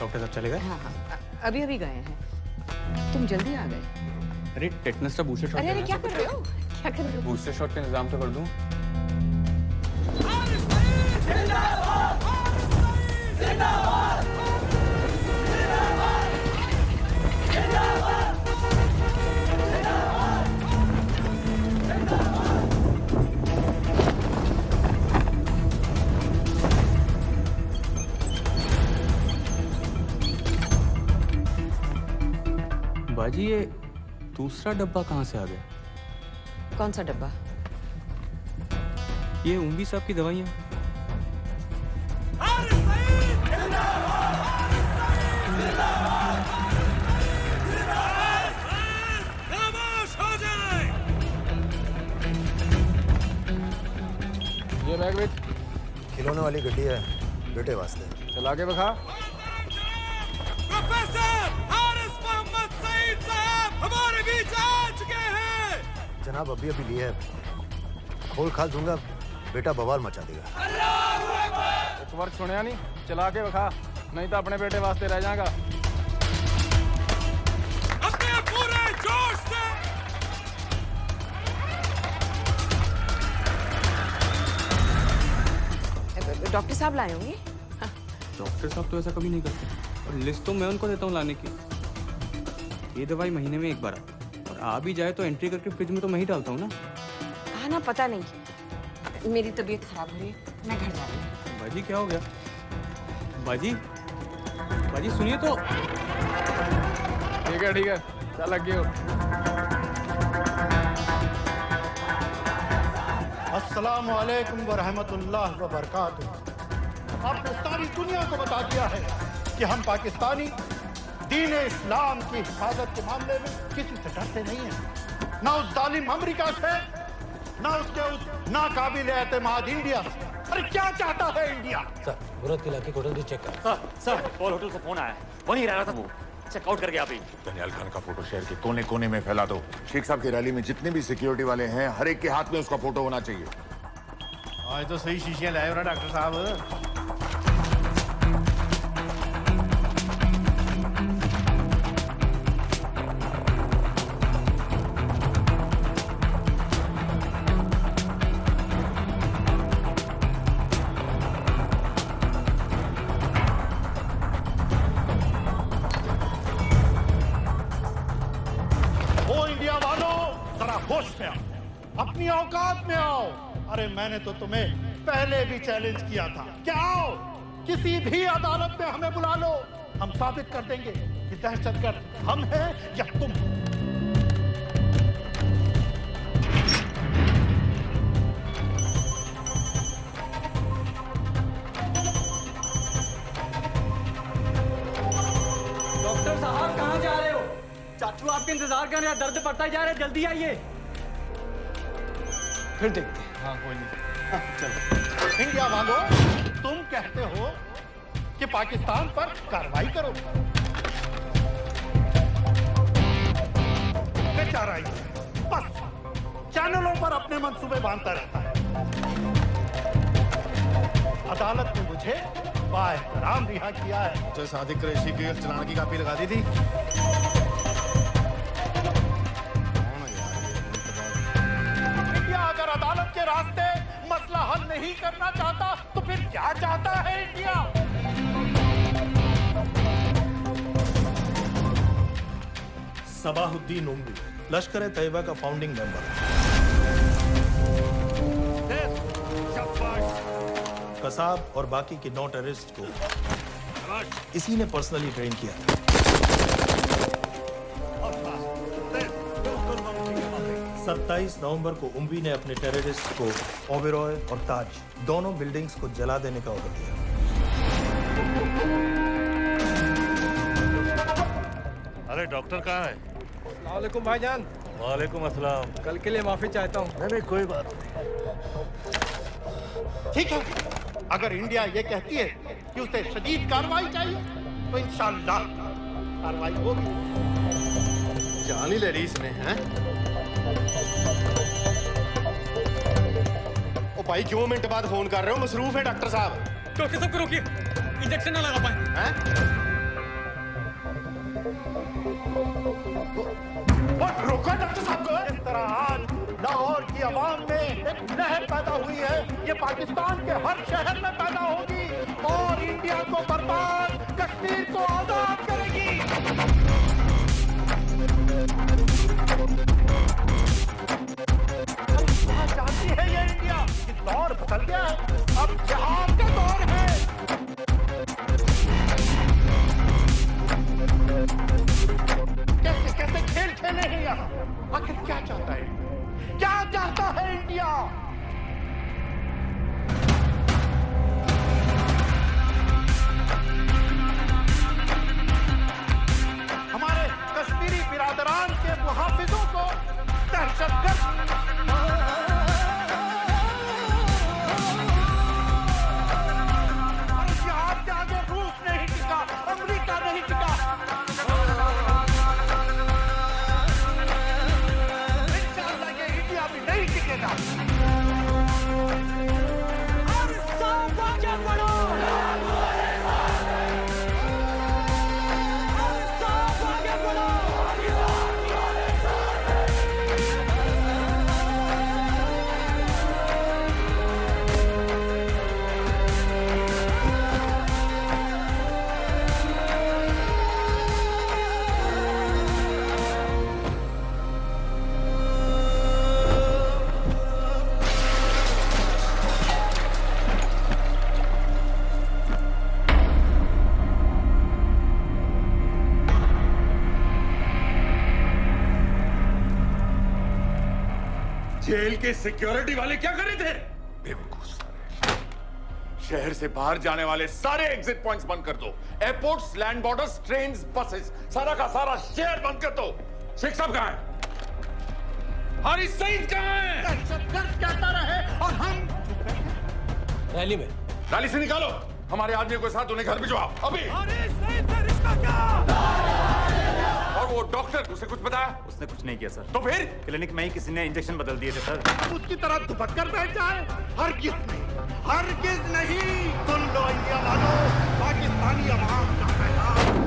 डॉक्टर साहब चले गए? हाँ हाँ, अभी अभी गए हैं। तुम जल्दी आ गए। अरे टेटनस का बूस्टर शॉट। अरे क्या कर रहे हो? क्या कर रहे हो? बूस्टर शॉट का इंतजाम तो कर दूं। जिंदाबाद! जिंदाबाद! बाजी ये दूसरा डब्बा कहाँ से आ गया? कौन सा डब्बा? ये उम्मी साहब की दवाइयाँ। ये बैग विच खिलौने वाली गड्डी है बेटे वास्ते। चला के बखा। प्रोफेसर हारिस मोहम्मद सईद साहब हमारे बीच आ चुके हैं। जनाब अभी अभी लिया है, खोल खाल दूंगा बेटा बवाल मचा देगा। एक बार सुनिया नहीं, चला के बखा, नहीं तो अपने बेटे वास्ते रह जाएगा। अपने पूरे जोश से डॉक्टर साहब लाए होंगे। डॉक्टर साहब तो ऐसा कभी नहीं करते, और लिस्ट तो मैं उनको देता हूँ लाने की। ये दवाई महीने में एक बार आती, और आ भी जाए तो एंट्री करके फ्रिज में तो मैं ही डालता हूँ ना। कहा ना पता नहीं, मेरी तबीयत खराब हो रही है, मैं घर जा रही हूँ। बाजी क्या हो गया? बाजी बाजी सुनिए तो। ठीक है, चल लग गए। अस्सलाम वालेकुम व रहमतुल्लाह व बरकातुहू। आपने सारी दुनिया को बता दिया है कि हम पाकिस्तानी दीन इस्लाम की हिफाजत के मामले में किसी से डरते नहीं हैं, ना उस जालिम अमेरिका से, ना उसके उस नाकाबिल एतमाद इंडिया से। अरे क्या चाहता है इंडिया? सर मुराद के इलाके को होटल चेक कर। सर पॉल होटल से फोन आया है, वहीं रह रहा था वो, चेकआउट कर गया अभी। दनियाल खान का फोटो शहर के कोने कोने में फैला दो। शेख साहब की रैली में जितने भी सिक्योरिटी वाले हैं, हर एक के हाथ में उसका फोटो होना चाहिए। आज तो सही शीशियां लाए हो ना डॉक्टर साहब। होश में आओ, अपनी औकात में आओ। अरे मैंने तो तुम्हें पहले भी चैलेंज किया था कि आओ किसी भी अदालत में हमें बुला लो, हम साबित कर देंगे कि दहशतगर्द हम हैं या तुम। डॉक्टर साहब कहाँ जा रहे हो? चाचू आपके इंतजार कर रहे हैं, दर्द पड़ता जा रहा है, जल्दी आइए। फिर देखते हैं। हाँ कोई नहीं, चलो। इंडिया वालों, तुम कहते हो कि पाकिस्तान पर कार्रवाई करो, बेचारा ही बस चैनलों पर अपने मंसूबे बांधता रहता है। अदालत ने मुझे बाएहतराम रिहा किया है। तो सादिक कुरैशी की चलान की कापी लगा दी थी। अगर अदालत के रास्ते मसला हल नहीं करना चाहता तो फिर क्या चाहता है इंडिया? सबाहुद्दीन उम्वी लश्कर तैयबा का फाउंडिंग मेंबर। कसाब और बाकी के 9 टेररिस्ट को इसी ने पर्सनली ट्रेन किया था। 27 नवंबर को उम्वी ने अपने टेररिस्ट को ओबेरॉय और ताज दोनों बिल्डिंग्स को जला देने का ऑर्डर दिया। अरे डॉक्टर कहाँ है? वालेकुम भाईजान। वालेकुम अस्सलाम। कल के लिए माफी चाहता हूँ। नहीं कोई बात। ठीक है, अगर इंडिया ये कहती है कि उसे शदीद कार्रवाई चाहिए तो इंशाअल्लाह कार्रवाई होगी। जान ही ले ली इसने, हैं? ओ भाई क्यों मिनट बाद फोन कर रहे हो? मसरूफ है डॉक्टर साहब। डॉक्टर साहब को रोकिए, इंजेक्शन ना लगा पाए। हैं? रोको डॉक्टर साहब को। इस तरह आज लाहौर की आवाम में एक लहर पैदा हुई है, ये पाकिस्तान के हर शहर में पैदा होगी और इंडिया को बर्बाद, कश्मीर को आजाद करेगी। जानती है ये इंडिया कि दौर बदल गया है, अब जिहाद का दौर है। कैसे कैसे आखिर क्या चाहता है? क्या चाहता है इंडिया? हमारे कश्मीरी बिरादरान के मुहाफिजों को दहशतगर्द रूस नहीं टिका, अमेरिका नहीं टिका, इंशाअल्लाह ये इंडिया भी नहीं टिकेगा। और सब आगे बढ़ो, सब आगे बढ़ो। जेल के सिक्योरिटी वाले क्या कर रहे थे? बेवकूफ सारे। शहर से बाहर जाने वाले सारे एग्जिट पॉइंट्स बंद कर दो। Airports, land borders, trains, buses, सारा का सारा शहर बंद कर दो। शेख साहब कहां है? हरी सईद कहां है? दहशतगर्द कहता रहे और हम रैली में। रैली से निकालो हमारे आदमियों के साथ, उन्हें घर भिजवाओ अभी। हरी सईद से रिश्ता क्या? और वो डॉक्टर, उसे कुछ बताया? उसने कुछ नहीं किया सर। तो फिर क्लिनिक में ही किसी ने इंजेक्शन बदल दिए थे सर। हम उसकी तरह दुपट कर बैठ जाए? हरगिज नहीं। सुन लो इंडिया वालों, पाकिस्तानी अवाम का पैगाम।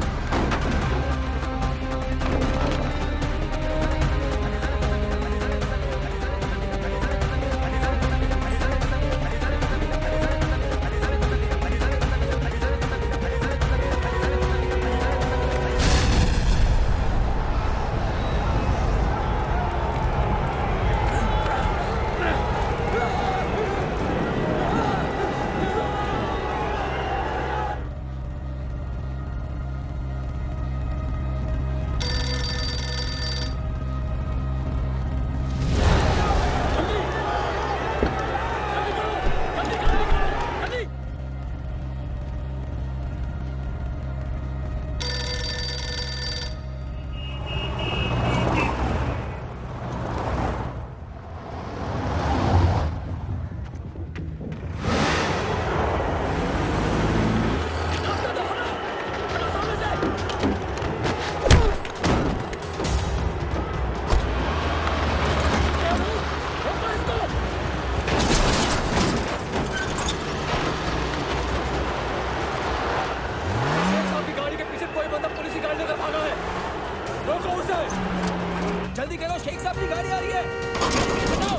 जल्दी करो, शेख साहब की गाड़ी आ रही है। बताओ।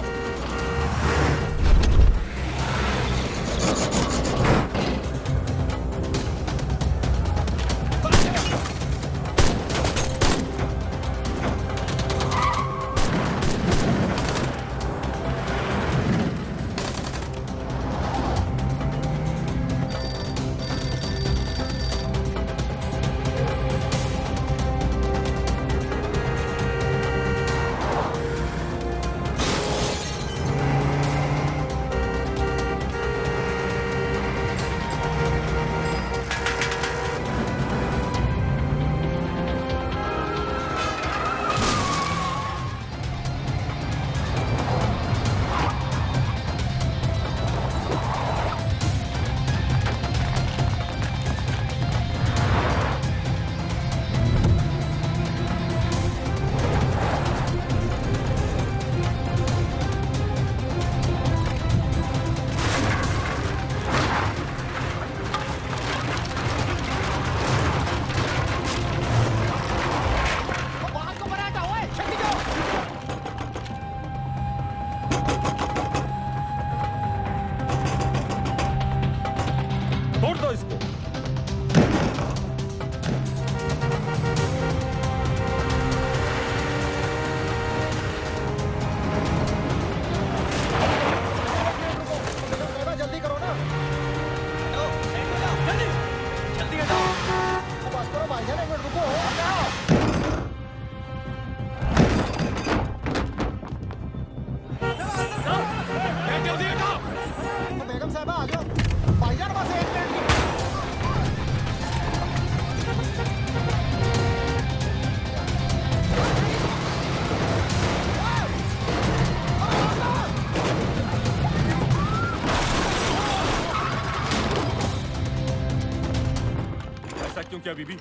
क्या बीबी?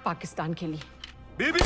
पाकिस्तान के लिए। बीबी!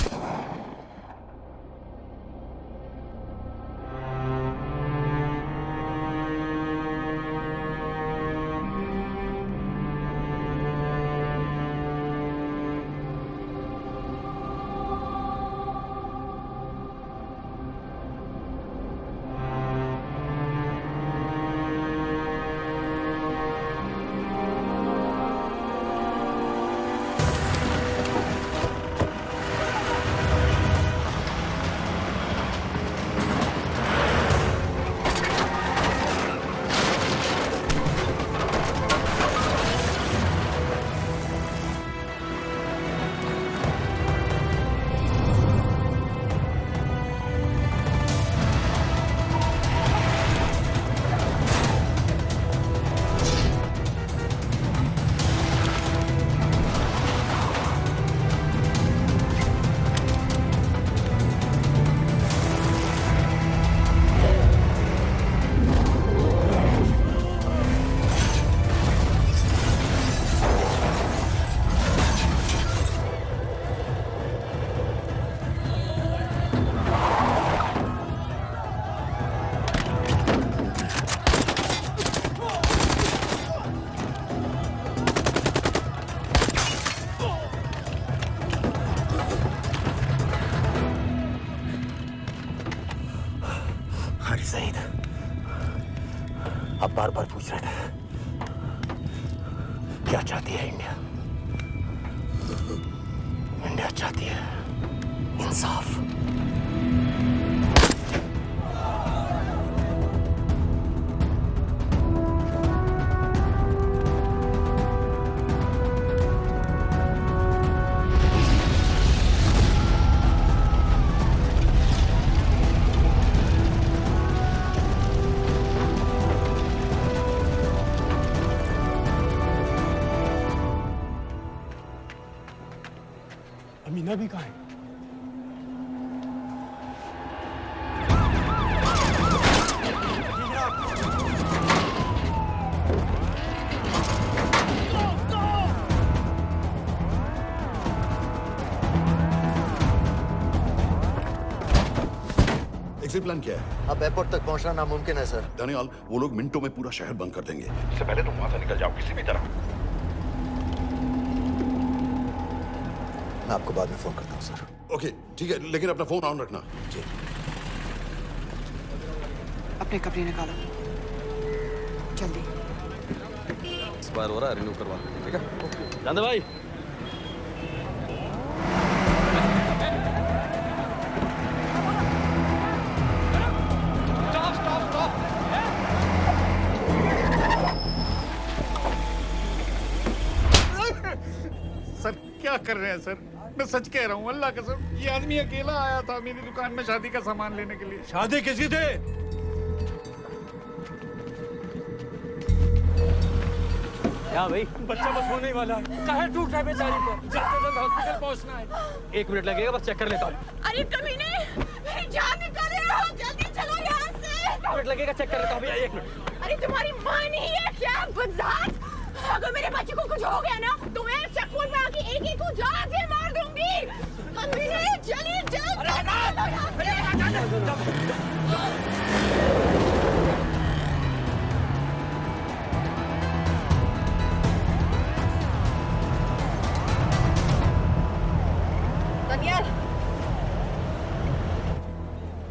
अरे सईद, अब बार बार पूछ रहे थे, क्या चाहती है इंडिया? इंडिया चाहती है इंसाफ। अमीना भी कहाँ है? एग्जिट प्लान क्या है? अब एयरपोर्ट तक पहुंचना नामुमकिन है सर। दानियाल, वो लोग मिनटों में पूरा शहर बंद कर देंगे। इससे पहले तुम वहां से निकल जाओ किसी भी तरह। मैं आपको बाद में फोन करता हूँ सर। ओके ठीक है, लेकिन अपना फोन ऑन रखना। जी। अपने कपड़े निकालो जल्दी। एक्सपायर हो रहा है, रिन्यू करवा लो, ठीक है? जानते भाई, सर क्या कर रहे हैं सर? मैं सच कह रहा हूँ, अल्लाह कसम, ये आदमी अकेला आया था मेरी दुकान में शादी का सामान लेने के लिए। शादी किसकी थी? क्या भाई? बच्चा बस होने ही वाला है। काहे टूट रहा है बेचारी पर? जल्द से जल्द हॉस्पिटल पहुंचना है। 1 मिनट लगेगा, बस चेक कर लेता हूँ। अरे कमीने, मेरी जान निकाल रहे हो, जल्दी चलो यहाँ से। 1 मिनट लगेगा, चेक कर लेता हूँ भैया, 1 मिनट। अरे तुम्हारी माँ नहीं है क्या बदजात? अगर मेरे बच्चे को कुछ हो गया ना तो मैं चक्कू में आके एक को जान से मार दूंगी। कमीने चलिए दानियाल,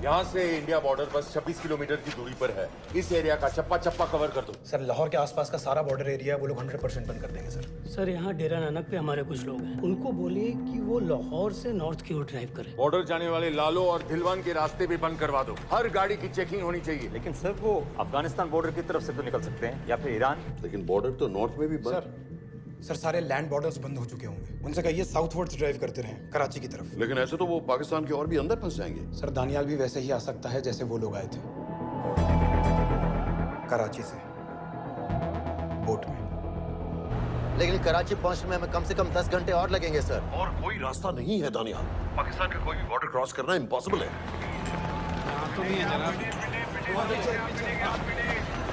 यहाँ से इंडिया बॉर्डर बस 26 किलोमीटर की दूरी पर है। इस एरिया का चप्पा चप्पा कवर कर दो। सर लाहौर के आसपास का सारा बॉर्डर एरिया वो लोग 100% बंद कर देंगे सर। सर यहाँ डेरा नानक पे हमारे कुछ लोग हैं, उनको बोलिए कि वो लाहौर से नॉर्थ की ओर ड्राइव करें। बॉर्डर जाने वाले लालो और धिलवान के रास्ते भी बंद करवा दो। हर गाड़ी की चेकिंग होनी चाहिए। लेकिन सर वो अफगानिस्तान बॉर्डर की तरफ से तो निकल सकते हैं, या फिर ईरान। लेकिन बॉर्डर तो नॉर्थ में भी बंद। सर सारे लैंड बॉर्डर्स बंद हो चुके होंगे, उनसे कहिए साउथवर्ड्स ड्राइव करते रहें कराची की तरफ। लेकिन ऐसे तो वो पाकिस्तान के और भी अंदर फंस जाएंगे। सर दानियाल भी वैसे ही आ सकता है जैसे वो लोग आए थे, कराची से बोट में। लेकिन कराची पहुंचने में हमें कम से कम 10 घंटे और लगेंगे सर। और कोई रास्ता नहीं है दानियाल, पाकिस्तान का कोई भी बॉर्डर क्रॉस करना इम्पॉसिबल है। तो नहीं है जनाब।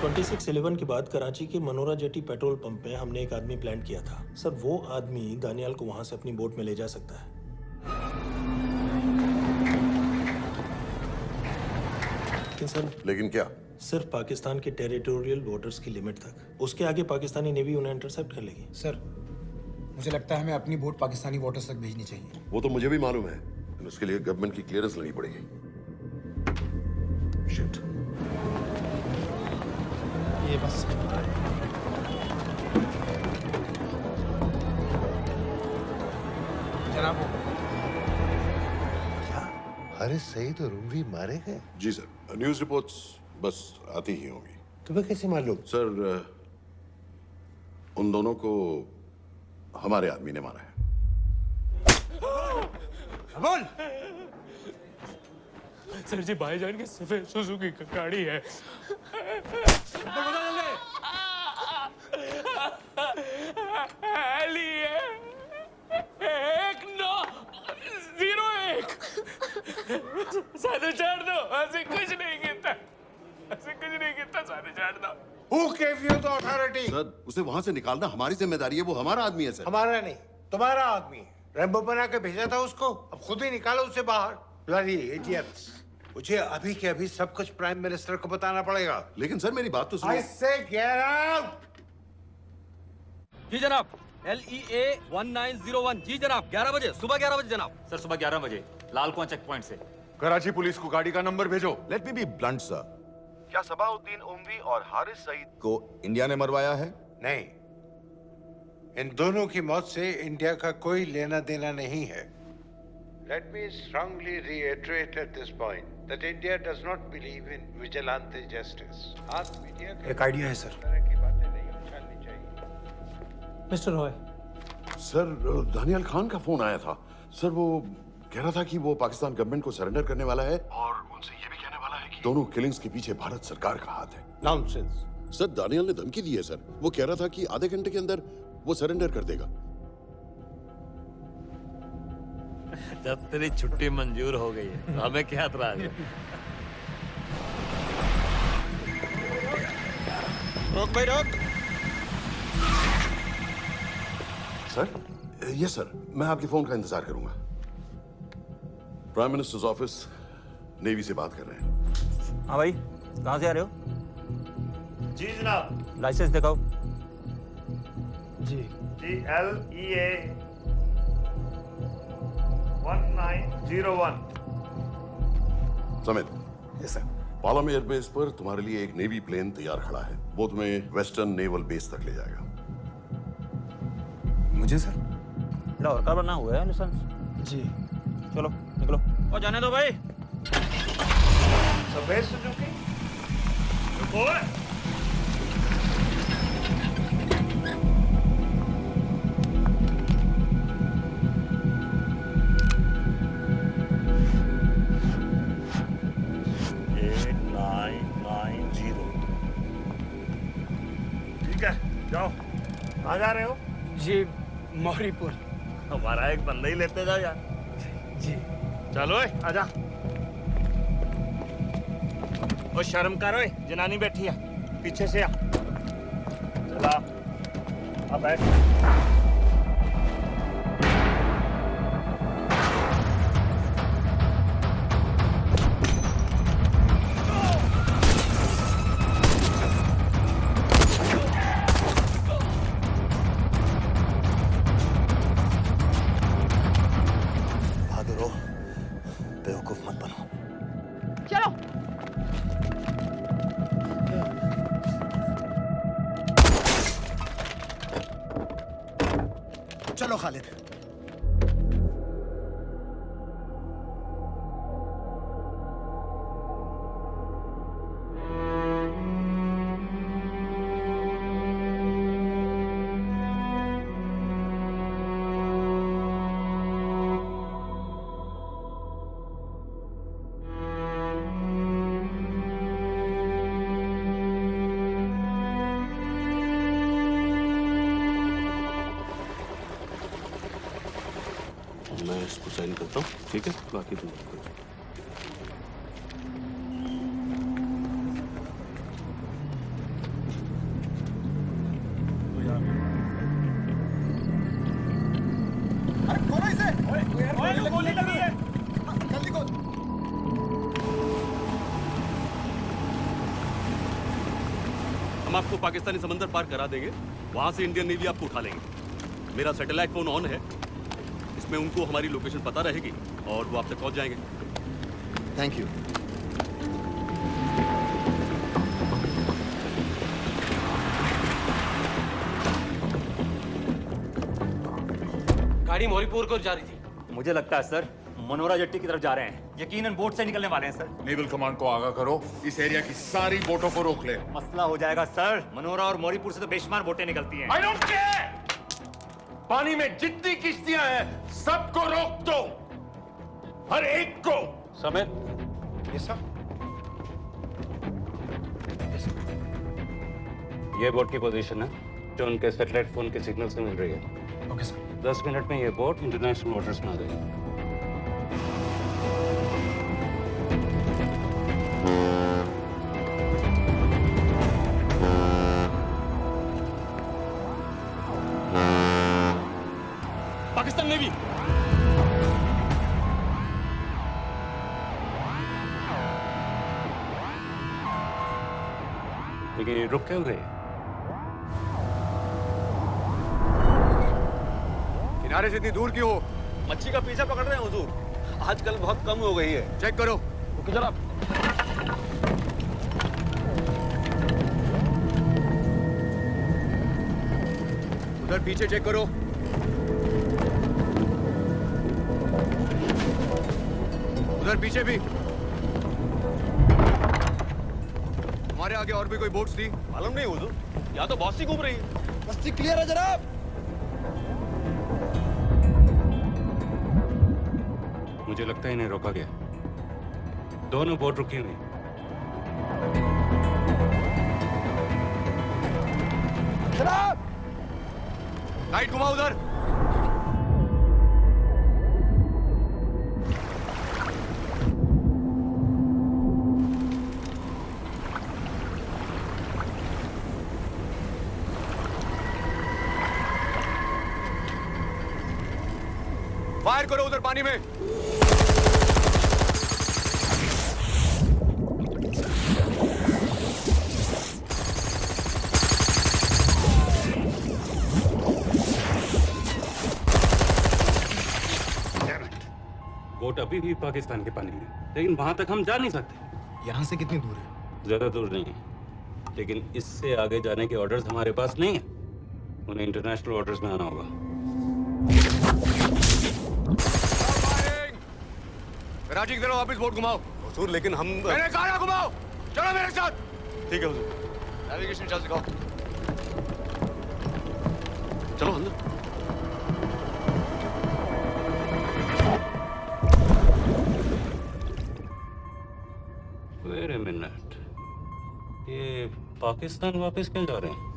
26/11 के बाद कराची के मनोरा जेटी पेट्रोल पंप में हमने एक आदमी प्लान किया था। सर, वो आदमी दानियाल को वहां से अपनी बोट में ले जा सकता है। लेकिन क्या? सिर्फ पाकिस्तान के टेरिटोरियल बॉर्डर्स की लिमिट तक। उसके आगे पाकिस्तानी नेवी उन्हें इंटरसेप्ट कर लेगी। सर, मुझे लगता है हमें अपनी बोट पाकिस्तानी वाटर्स तक भेजनी चाहिए। वो तो मुझे भी मालूम है, लेकिन उसके लिए गवर्नमेंट की क्लियरेंस लेनी पड़ेगी। शिट। ये बस जनाब, अरे सही तो रूमवी मारे गए? जी सर, न्यूज़ रिपोर्ट्स बस आती ही होंगी। तुम्हें कैसे मालूम? सर, उन दोनों को हमारे आदमी ने मारा है। बोल। सर जी, भाईजान की सफेद सुजुकी की गाड़ी है। एली है 1901। सारे छोड़ दो, ऐसे कुछ नहीं गिरता, ऐसे कुछ नहीं गिरता, सारे छोड़ दो। Who gave you the authority? Sir, उसे वहां से निकालना हमारी जिम्मेदारी है, वो हमारा आदमी है सर। हमारा नहीं, तुम्हारा आदमी। रैम्बो बना के भेजा था उसको, अब खुद ही निकालो उसे बाहर। Bloody idiots! मुझे अभी के अभी सब कुछ प्राइम मिनिस्टर को बताना पड़ेगा। लेकिन सर, मेरी बात तो सुनो। I say get out! जी जनाब, LEA 1901। जी जनाब, 11 बजे, सुबह 11 बजे जनाब। सर, सुबह 11 बजे लाल कुआं चेक पॉइंट से। कराची पुलिस को गाड़ी का नंबर भेजो। Let me be blunt sir, क्या सबाउद्दीन उमवी और हारिस सईद को इंडिया ने मरवाया है? नहीं, इन दोनों की मौत से इंडिया का कोई लेना देना नहीं है। Let me strongly reiterate at this point that India does not believe in vigilante justice. आप मीडिया एक आइडिया है सर। की बातें नहीं उछालनी चाहिए। मिस्टर रॉय, सर, दानियाल खान का फोन आया था। सर, वो कह रहा था कि वो पाकिस्तान गवर्नमेंट को सरेंडर करने वाला है और उनसे ये भी कहने वाला है कि दोनों किलिंग्स के पीछे भारत सरकार का हाथ है। Nonsense. सर, दानियाल ने धमकी दी है सर। वो कह रहा था कि आधे घंटे के अंदर वो सरेंडर कर देगा। जब तेरी छुट्टी मंजूर हो गई है तो हमें क्या एतराज है? रोक भाई रोक। सर, यस सर, मैं आपके फोन का इंतजार करूंगा। प्राइम मिनिस्टर्स ऑफिस नेवी से बात कर रहे हैं। हाँ भाई, कहाँ से आ रहे हो? जी जनाब। लाइसेंस दिखाओ। जी। LEA 1901। Samit. Yes sir. Palam airbase पर तुम्हारे लिए एक नेवी प्लेन तैयार खड़ा है। वो तुम्हें वेस्टर्न नेवल बेस तक ले जाएगा। मुझे सर? लाहौर का बना हुआ है लाइसेंस। जी। चलो निकलो। और जाने दो भाई। सफेद सुजुकी? रुको। 8990। ठीक है, जाओ। कहाँ जा रहे हो? जी, मौरीपुर। हमारा एक बंदा ही लेते जाओ यार। जी। चलो आजा। ओ शर्म करो, जनानी बैठी है, पीछे से आ। चला, अब बैठ। बहादुर हो, बेवकूफ मत बनो। चलो। चलो खालिद। मैं इसको साइन करता हूँ, ठीक है? बाकी तुम करो। आपको पाकिस्तानी समंदर पार करा देंगे, वहां से इंडियन नेवी आपको उठा लेंगे। मेरा सैटेलाइट फोन ऑन है, इसमें उनको हमारी लोकेशन पता रहेगी और वो आप तक पहुंच जाएंगे। Thank you. गाड़ी मोरीपुर को जा रही थी। मुझे लगता है सर मनोरा जेट्टी की तरफ जा रहे हैं, यकीनन बोट से निकलने वाले हैं सर। नेवल कमांड को आगाह करो, इस एरिया की सारी बोटों को रोक ले। मसला हो जाएगा सर, मनोरा और मोरीपुर से तो बेशुमार बोटें निकलती हैं। I don't care! पानी में जितनी किश्तियां हैं सबको रोक दो, हर एक को। समेत ये सब ये बोट की पोजीशन है जो उनके सैटेलाइट फोन के सिग्नल से मिल रही है। Okay sir. 10 मिनट में ये बोट इंटरनेशनल वाटर्स में आ जाएगी। पाकिस्तान नेवी लेकिन ये रुक क्यों गए? किनारे से इतनी दूर क्यों हो? मच्छी का पीछा पकड़ रहे हैं हुजूर, आजकल बहुत कम हो गई है। चेक करो। ओके जनाब। उधर पीछे चेक करो। उधर पीछे भी। हमारे आगे और भी कोई बोट्स थी? मालूम नहीं हुजूर, यहाँ तो बहुत सी घूम रही है। बस्ती क्लियर है जनाब। मुझे लगता है इन्हें रोका गया। दोनों बोट रुकी हुई। जनाब लाइट घुमाओ उधर। फायर करो उधर पानी में। बोट अभी भी पाकिस्तान के पानी में, लेकिन वहां तक हम जा नहीं सकते। यहाँ से कितनी दूर है? ज्यादा दूर नहीं है, लेकिन इससे आगे जाने के ऑर्डर्स हमारे पास नहीं है। उन्हें इंटरनेशनल वाटर्स में आना होगा। राजी की तरफ वापस बोट घुमाओ। हुजूर लेकिन हम मैंने कहा ना घुमाओ। चलो मेरे साथ। ठीक है हुजूर। नेविगेशन चार्ज दिखाओ। चलो अंदर। वेट अ मिनट, ये पाकिस्तान वापस क्यों जा रहे हैं?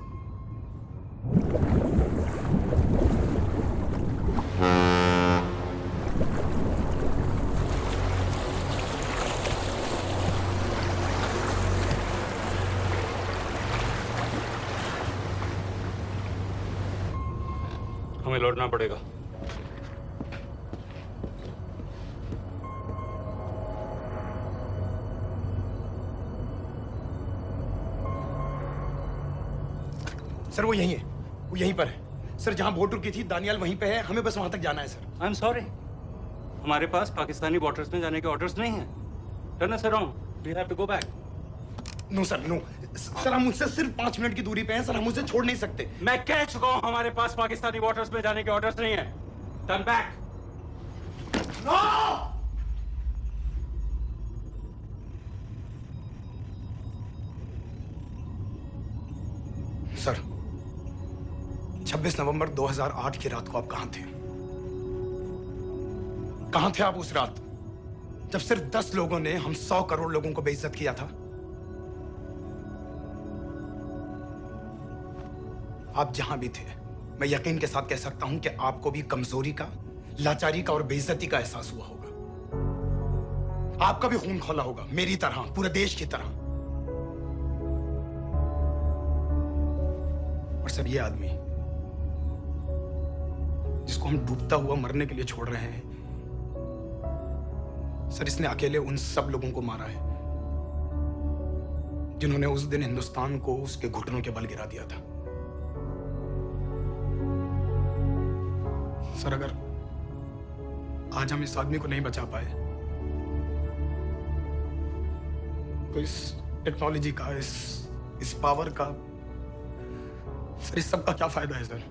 हमें लौटना पड़ेगा। सर वो यहीं है, वो यहीं पर है। सर जहां बोट रुकी थी दानियाल वहीं पे है, हमें बस वहां तक जाना है सर। आई एम सॉरी, हमारे पास पाकिस्तानी वाटर्स में जाने के ऑर्डर्स नहीं है। Turn us around, we have to go back. No sir no sir, हम उनसे सिर्फ 5 मिनट की दूरी पे हैं सर, हम उसे छोड़ नहीं सकते। मैं कह चुका हूं हमारे पास पाकिस्तानी वाटर्स में जाने के ऑर्डर्स नहीं है। Turn back. नो! सर 26 नवंबर 2008 की रात को आप कहां थे? कहां थे आप उस रात जब सिर्फ 10 लोगों ने हम 100 करोड़ लोगों को बेइज्जत किया था? आप जहां भी थे, मैं यकीन के साथ कह सकता हूं कि आपको भी कमजोरी का, लाचारी का और बेइज्जती का एहसास हुआ होगा। आपका भी खून खौला होगा, मेरी तरह, पूरे देश की तरह। और सर ये आदमी जिसको हम डूबता हुआ मरने के लिए छोड़ रहे हैं, सर इसने अकेले उन सब लोगों को मारा है जिन्होंने उस दिन हिंदुस्तान को उसके घुटनों के बल गिरा दिया था। सर, अगर आज हम इस आदमी को नहीं बचा पाए तो इस टेक्नोलॉजी का, इस पावर का, सर इस सब का क्या फायदा है सर?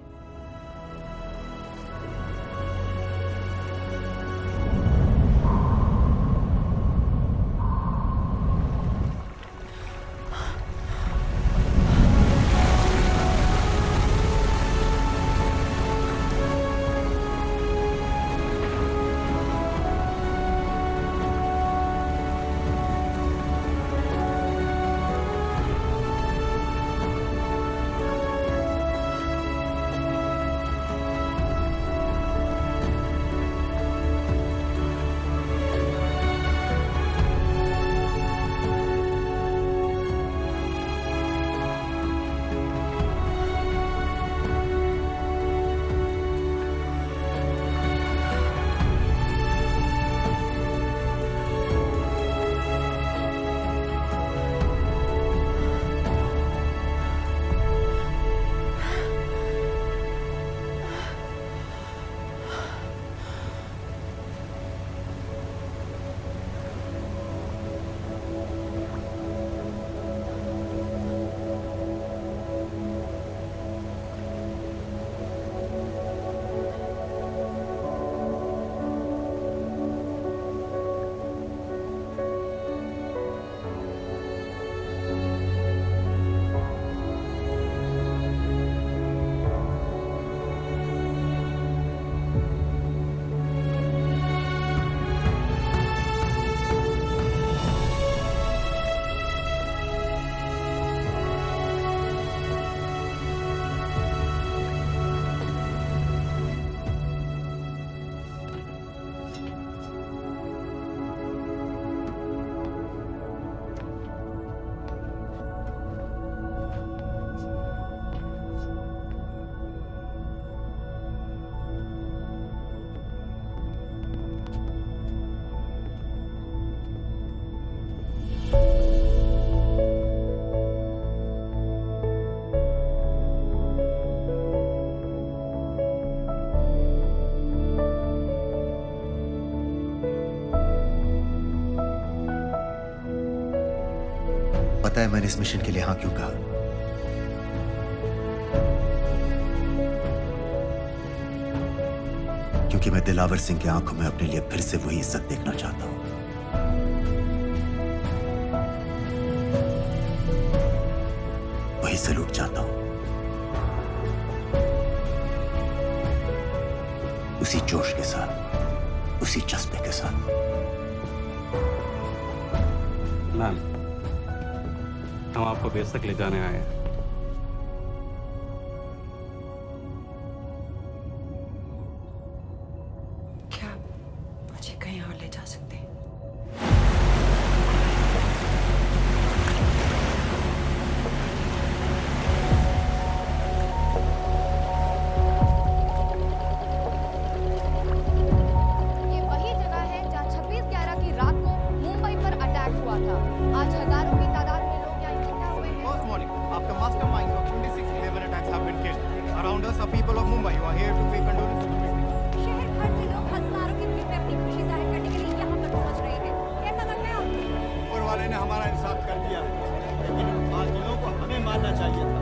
पता है मैंने इस मिशन के लिए हाँ क्यों कहा? क्योंकि मैं दिलावर सिंह की आंखों में अपने लिए फिर से वही इज्जत देखना चाहता हूं। वही सैल्यूट चाहता हूं, उसी जोश के साथ, उसी जज्बे के साथ। मैम, हम आपको बेस तक ले जाने आए हैं। क्या मुझे कहीं और ले जा सकते हैं? ये वही जगह है जहाँ 26/11 की रात को मुंबई पर अटैक हुआ था। आज हजारों की तादाद में लोग यहाँ इकट्ठा हुए हैं। First morning, after masterminds of 26/11 attacks have been killed, around us are people of Mumbai who are here to pay condolence to the victims. शहर भर से लोग हजारों की भीड़ में अपनी खुशी जाहिर करने के लिए यहाँ पर पहुँच रहे हैं। कैसा लगता है आपको? ऊपर वाले ने हमारा इंसाफ कर दिया, लेकिन उन बागियों को हमें मानना चाहिए था।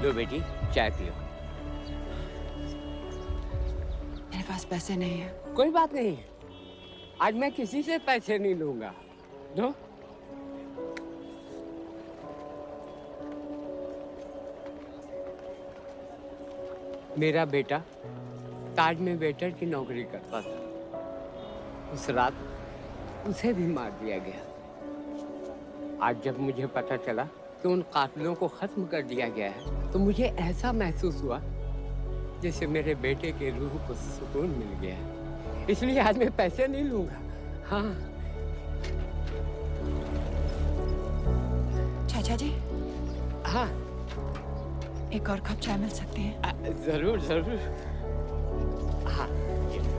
लो बेटी, चाय पियो। मेरे पास पैसे नहीं है। कोई बात नहीं, आज मैं किसी से पैसे नहीं लूंगा। दो। मेरा बेटा ताज में वेटर की नौकरी करता था। उस रात उसे भी मार दिया गया। आज जब मुझे पता चला कि उन कातिलों को खत्म कर दिया गया है, तो मुझे ऐसा महसूस हुआ जैसे मेरे बेटे के रूह को सुकून मिल गया। इसलिए आज मैं पैसे नहीं लूंगा। हाँ चाचा जी, हाँ, एक और कप चाय मिल सकती है? जरूर जरूर। हाँ, ये।